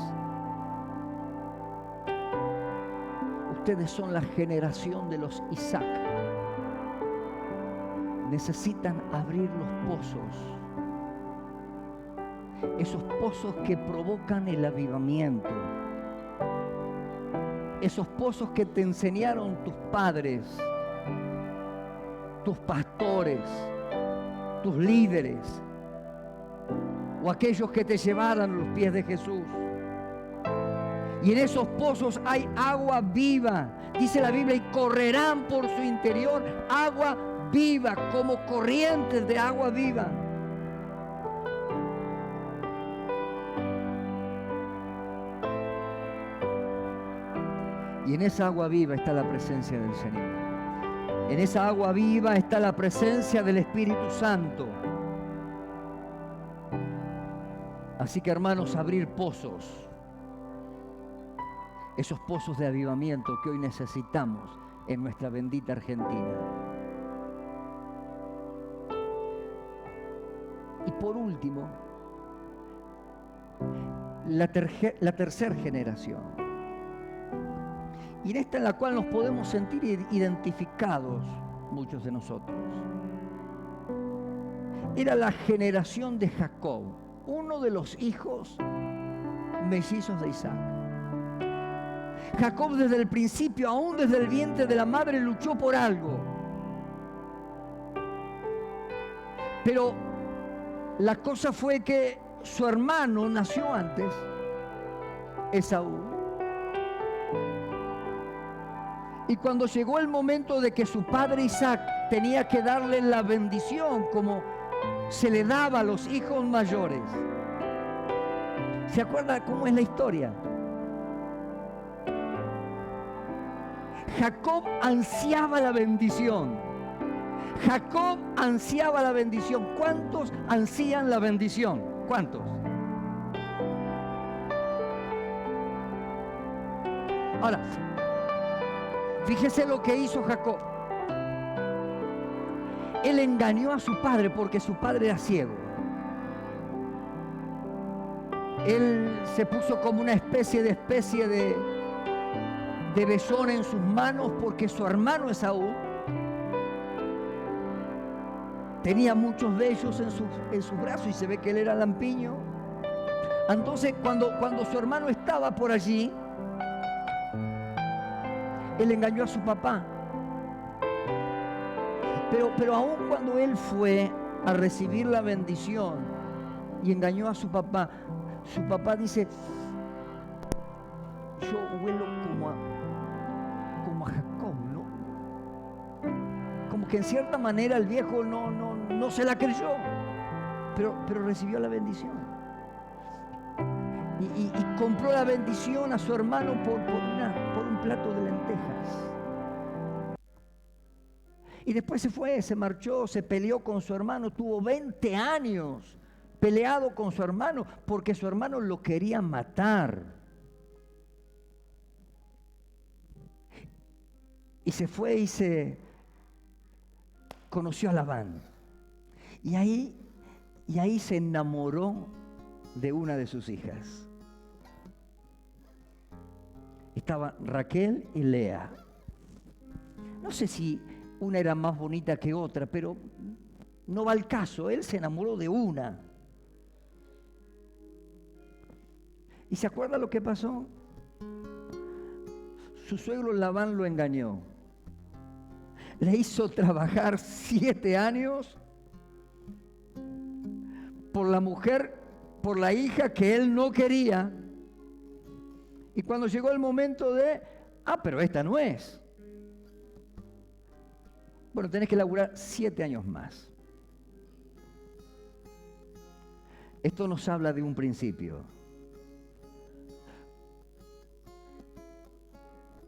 Ustedes son la generación de los Isaac. Necesitan abrir los pozos. Esos pozos que provocan el avivamiento. Esos pozos que te enseñaron tus padres, tus pastores, tus líderes, o aquellos que te llevaron a los pies de Jesús. Y en esos pozos hay agua viva. Dice la Biblia, y correrán por su interior agua viva, como corrientes de agua viva. Y en esa agua viva está la presencia del Señor. En esa agua viva está la presencia del Espíritu Santo. Así que, hermanos, abrir pozos. Esos pozos de avivamiento que hoy necesitamos en nuestra bendita Argentina. Y por último, la tercera generación. Y en esta en la cual nos podemos sentir identificados muchos de nosotros. Era la generación de Jacob, uno de los hijos mellizos de Isaac. Jacob desde el principio, aún desde el vientre de la madre, luchó por algo. Pero la cosa fue que su hermano nació antes, Esaú. Y cuando llegó el momento de que su padre Isaac tenía que darle la bendición como se le daba a los hijos mayores. ¿Se acuerda cómo es la historia? Jacob ansiaba la bendición. Jacob ansiaba la bendición. ¿Cuántos ansían la bendición? ¿Cuántos? Ahora, fíjese lo que hizo Jacob. Él engañó a su padre porque su padre era ciego. Él se puso como una especie de besón en sus manos porque su hermano Esaú tenía muchos vellos en sus brazos y se ve que él era lampiño. Entonces cuando su hermano estaba por allí, él engañó a su papá. Pero aún cuando él fue a recibir la bendición y engañó a su papá dice, yo huelo como a Jacob, ¿no? Como que en cierta manera el viejo no se la creyó, pero recibió la bendición. Y compró la bendición a su hermano por un plato de lentejas. Y después se marchó, se peleó con su hermano, tuvo 20 años peleado con su hermano porque su hermano lo quería matar. Y se fue y se conoció a Labán. Y ahí se enamoró de una de sus hijas. Estaban Raquel y Lea. No sé si una era más bonita que otra, pero no va al caso. Él se enamoró de una. ¿Y se acuerda lo que pasó? Su suegro Labán lo engañó. Le hizo trabajar 7 años por la mujer, por la hija que él no quería. Y cuando llegó el momento pero esta no es. Bueno, tenés que laburar 7 años más. Esto nos habla de un principio.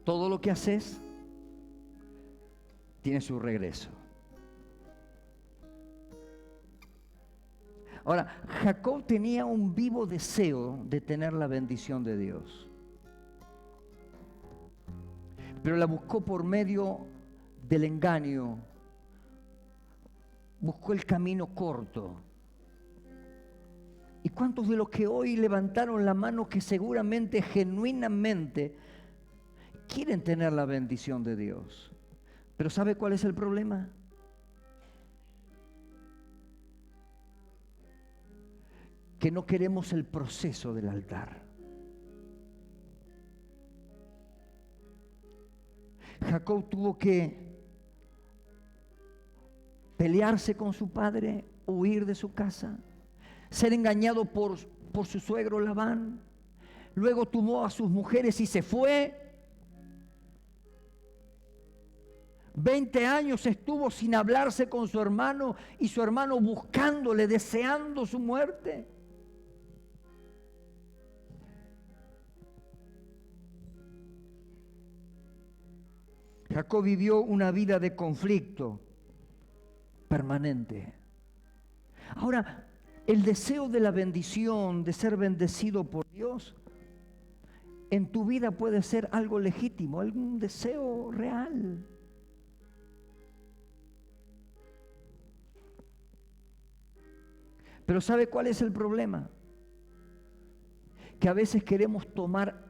Todo lo que haces tiene su regreso. Ahora, Jacob tenía un vivo deseo de tener la bendición de Dios, pero la buscó por medio del engaño, buscó el camino corto. ¿Y cuántos de los que hoy levantaron la mano que seguramente, genuinamente, quieren tener la bendición de Dios? Pero ¿sabe cuál es el problema? Que no queremos el proceso del altar. Jacob tuvo que pelearse con su padre, huir de su casa, ser engañado por su suegro Labán. Luego tomó a sus mujeres y se fue. 20 años estuvo sin hablarse con su hermano y su hermano buscándole, deseando su muerte. Jacob vivió una vida de conflicto permanente. Ahora, el deseo de la bendición, de ser bendecido por Dios, en tu vida puede ser algo legítimo, algún deseo real. Pero ¿sabe cuál es el problema? Que a veces queremos tomar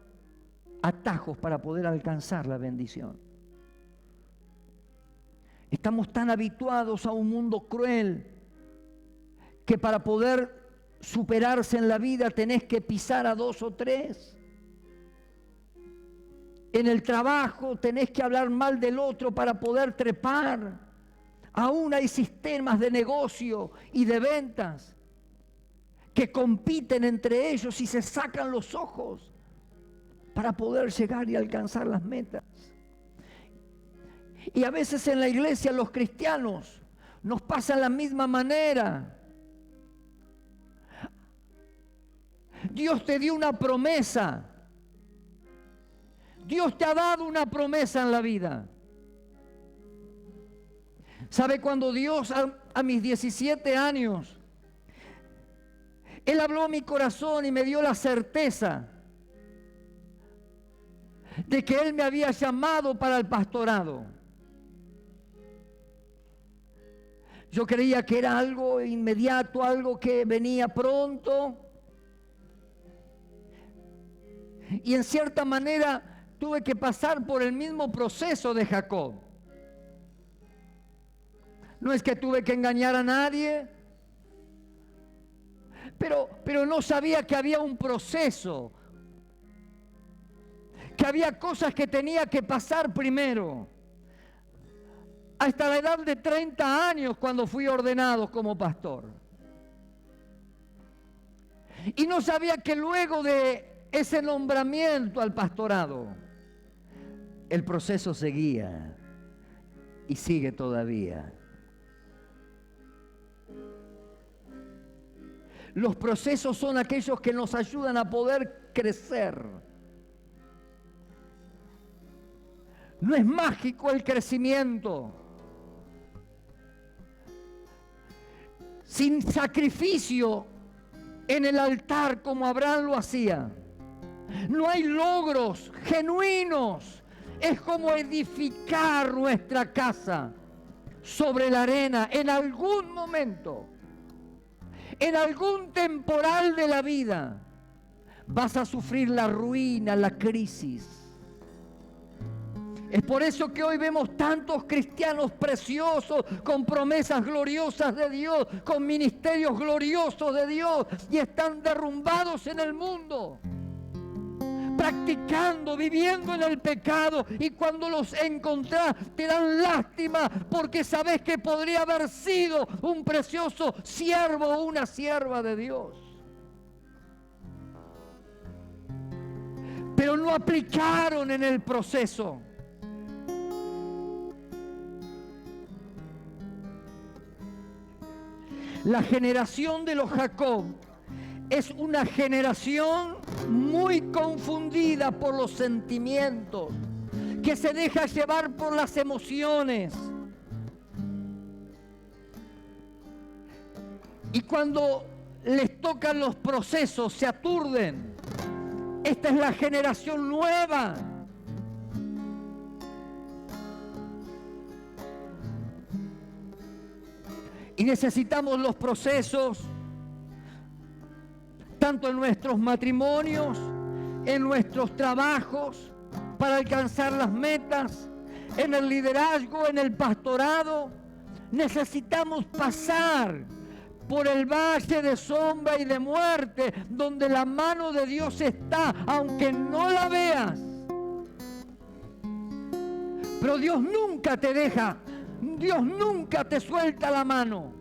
atajos para poder alcanzar la bendición. Estamos tan habituados a un mundo cruel que para poder superarse en la vida tenés que pisar a 2 o 3. En el trabajo tenés que hablar mal del otro para poder trepar. Aún hay sistemas de negocio y de ventas que compiten entre ellos y se sacan los ojos para poder llegar y alcanzar las metas. Y a veces en la iglesia los cristianos nos pasa de la misma manera. Dios te dio una promesa. Dios te ha dado una promesa en la vida. ¿Sabe cuando Dios a mis 17 años, Él habló a mi corazón y me dio la certeza de que Él me había llamado para el pastorado? Yo creía que era algo inmediato, algo que venía pronto. Y en cierta manera tuve que pasar por el mismo proceso de Jacob. No es que tuve que engañar a nadie, pero no sabía que había un proceso, que había cosas que tenía que pasar primero. Hasta la edad de 30 años cuando fui ordenado como pastor. Y no sabía que luego de ese nombramiento al pastorado, el proceso seguía y sigue todavía. Los procesos son aquellos que nos ayudan a poder crecer. No es mágico el crecimiento. Sin sacrificio en el altar como Abraham lo hacía, no hay logros genuinos es como edificar nuestra casa sobre la arena. En algún momento, en algún temporal de la vida, vas a sufrir la ruina, la crisis. Es por eso que hoy vemos tantos cristianos preciosos, con promesas gloriosas de Dios, con ministerios gloriosos de Dios, y están derrumbados en el mundo, practicando, viviendo en el pecado, y cuando los encontrás te dan lástima porque sabes que podría haber sido un precioso siervo o una sierva de Dios. Pero no aplicaron en el proceso. La generación de los Jacob es una generación muy confundida por los sentimientos, que se deja llevar por las emociones. Y cuando les tocan los procesos, se aturden. Esta es la generación nueva. Y necesitamos los procesos, tanto en nuestros matrimonios, en nuestros trabajos, para alcanzar las metas, en el liderazgo, en el pastorado. Necesitamos pasar por el valle de sombra y de muerte, donde la mano de Dios está, aunque no la veas. Pero Dios nunca te deja. Dios nunca te suelta la mano.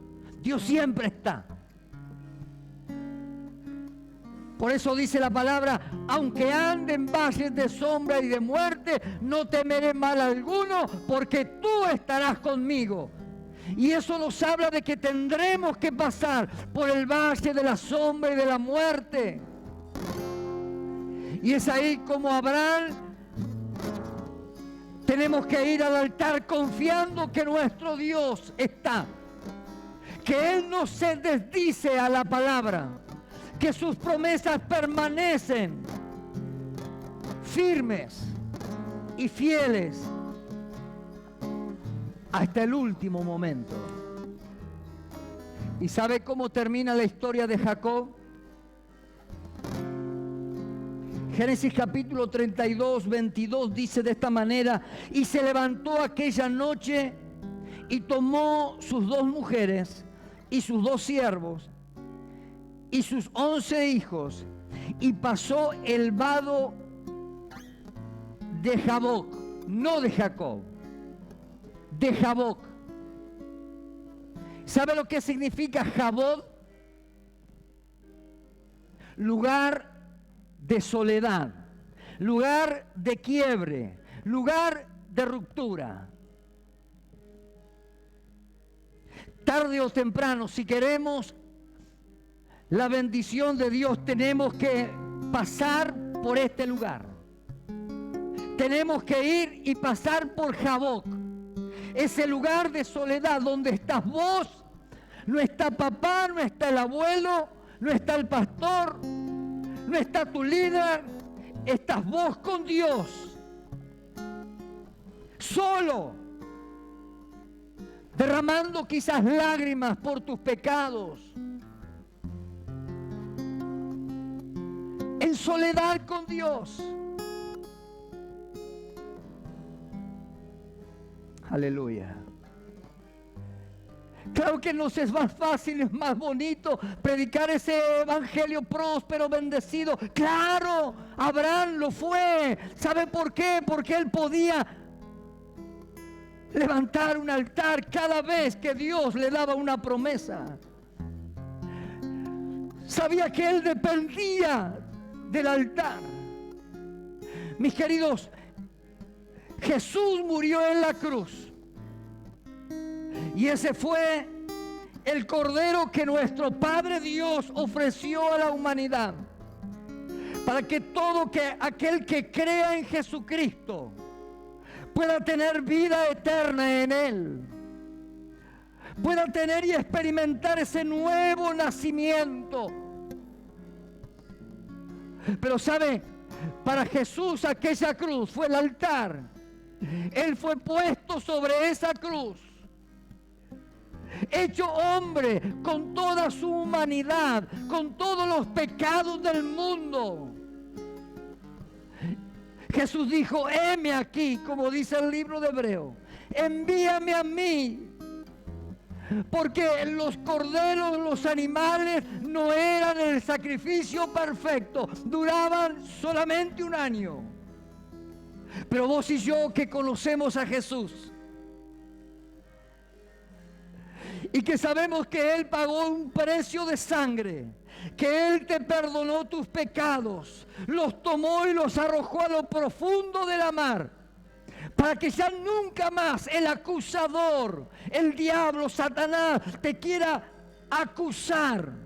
Dios siempre está. Por eso dice la palabra: aunque ande en valles de sombra y de muerte, no temeré mal alguno, porque tú estarás conmigo. Y eso nos habla de que tendremos que pasar por el valle de la sombra y de la muerte. Y es ahí como Abraham tenemos que ir al altar confiando que nuestro Dios está, que Él no se desdice a la palabra, que sus promesas permanecen firmes y fieles hasta el último momento. ¿Y sabe cómo termina la historia de Jacob? Génesis capítulo 32, 22 dice de esta manera: y se levantó aquella noche y tomó sus 2 mujeres y sus 2 siervos y sus 11 hijos y pasó el vado de Jaboc, no de Jacob, de Jaboc. ¿Sabe lo que significa Jaboc? Lugar de soledad, lugar de quiebre, lugar de ruptura. Tarde o temprano, si queremos la bendición de Dios, tenemos que pasar por este lugar. Tenemos que ir y pasar por Jaboc, ese lugar de soledad donde estás vos, no está papá, no está el abuelo, no está el pastor, no está tu líder, estás vos con Dios, solo, derramando quizás lágrimas por tus pecados, en soledad con Dios. Aleluya. Claro que nos es más fácil, es más bonito predicar ese evangelio próspero, bendecido. Claro, Abraham lo fue. ¿Sabe por qué? Porque él podía levantar un altar cada vez que Dios le daba una promesa. Sabía que él dependía del altar. Mis queridos, Jesús murió en la cruz. Y ese fue el Cordero que nuestro Padre Dios ofreció a la humanidad, para que aquel que crea en Jesucristo pueda tener vida eterna en Él, pueda tener y experimentar ese nuevo nacimiento. Pero ¿sabe? Para Jesús aquella cruz fue el altar Él fue puesto sobre esa cruz, hecho hombre con toda su humanidad, con todos los pecados del mundo. Jesús dijo: heme aquí, como dice el libro de Hebreo, envíame a mí. Porque los corderos, los animales, no eran el sacrificio perfecto, duraban solamente un año. Pero vos y yo, que conocemos a Jesús y que sabemos que Él pagó un precio de sangre, que Él te perdonó tus pecados, los tomó y los arrojó a lo profundo de la mar, para que ya nunca más el acusador, el diablo, Satanás, te quiera acusar.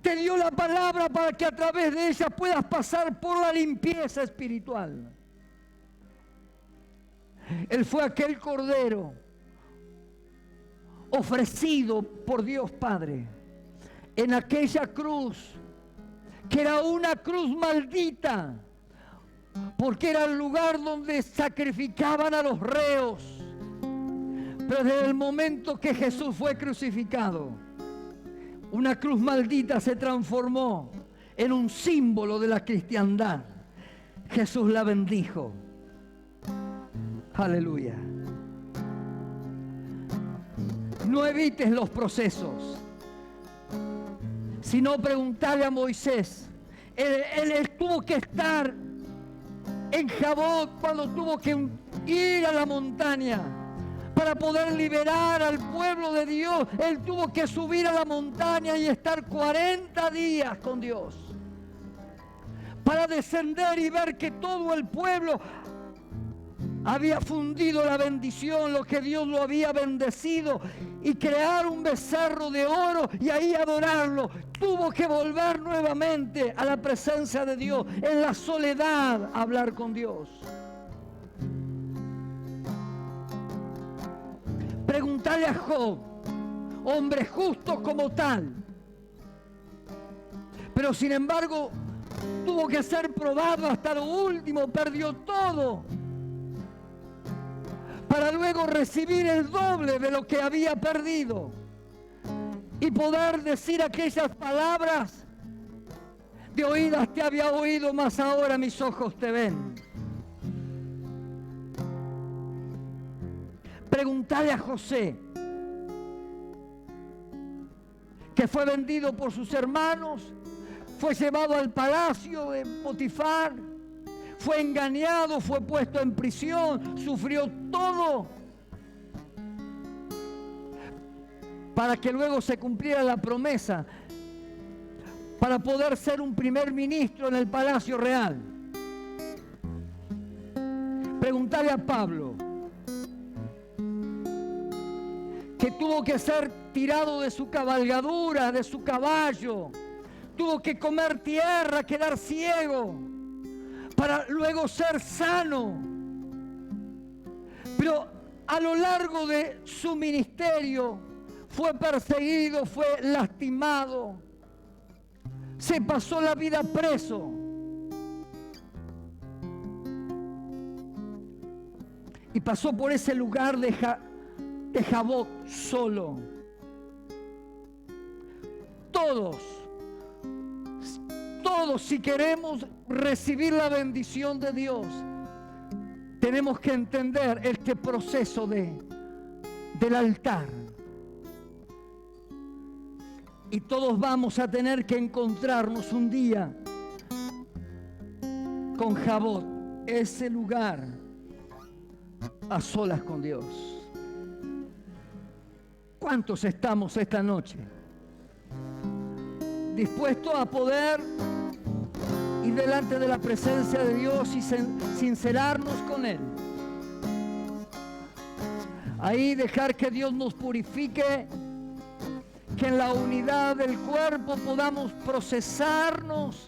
Te dio la palabra para que a través de ella puedas pasar por la limpieza espiritual. Él fue aquel cordero ofrecido por Dios Padre en aquella cruz, que era una cruz maldita, porque era el lugar donde sacrificaban a los reos. Pero desde el momento que Jesús fue crucificado, una cruz maldita se transformó en un símbolo de la cristiandad. Jesús la bendijo. Aleluya. No evites los procesos, sino preguntarle a Moisés. Él tuvo que estar en Jabot cuando tuvo que ir a la montaña para poder liberar al pueblo de Dios. Él tuvo que subir a la montaña y estar 40 días con Dios para descender y ver que todo el pueblo había fundido la bendición, lo que Dios lo había bendecido, y crear un becerro de oro y ahí adorarlo. Tuvo que volver nuevamente a la presencia de Dios, en la soledad, a hablar con Dios. Preguntarle a Job, hombre justo como tal, pero sin embargo tuvo que ser probado hasta lo último, perdió todo, para luego recibir el doble de lo que había perdido y poder decir aquellas palabras: de oídas te había oído, mas ahora mis ojos te ven. Preguntarle a José, que fue vendido por sus hermanos, fue llevado al palacio de Potifar, fue engañado, fue puesto en prisión, sufrió todo para que luego se cumpliera la promesa, para poder ser un primer ministro en el palacio real. Preguntarle a Pablo, que tuvo que ser tirado de su cabalgadura, de su caballo, tuvo que comer tierra, quedar ciego, para luego ser sano. Pero a lo largo de su ministerio fue perseguido, fue lastimado, se pasó la vida preso. Y pasó por ese lugar de Jabot solo. Todos, si queremos recibir la bendición de Dios, tenemos que entender este proceso del altar. Y todos vamos a tener que encontrarnos un día con Jabot, ese lugar a solas con Dios. ¿Cuántos estamos esta noche dispuestos a poder ir delante de la presencia de Dios y sincerarnos con Él? Ahí dejar que Dios nos purifique, que en la unidad del cuerpo podamos procesarnos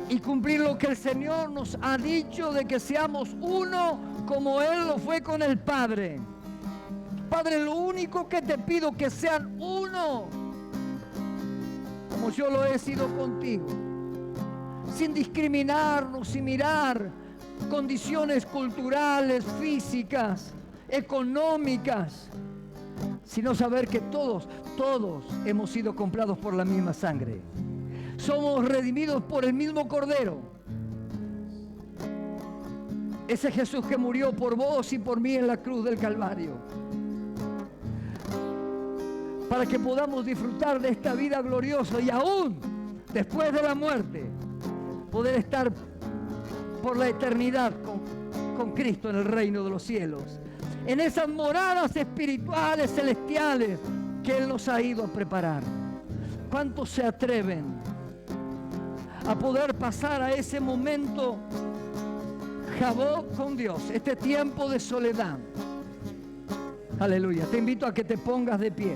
y cumplir lo que el Señor nos ha dicho, de que seamos uno como Él lo fue con el Padre. Padre, lo único que te pido, que sean uno, como yo lo he sido contigo, sin discriminarnos, sin mirar condiciones culturales, físicas, económicas, sino saber que todos hemos sido comprados por la misma sangre. Somos redimidos por el mismo Cordero. Ese Jesús que murió por vos y por mí en la cruz del Calvario, para que podamos disfrutar de esta vida gloriosa y aún después de la muerte poder estar por la eternidad con Cristo en el reino de los cielos, en esas moradas espirituales celestiales que Él nos ha ido a preparar. ¿Cuántos se atreven a poder pasar a ese momento Jabó con Dios, este tiempo de soledad? Aleluya. Te invito a que te pongas de pie.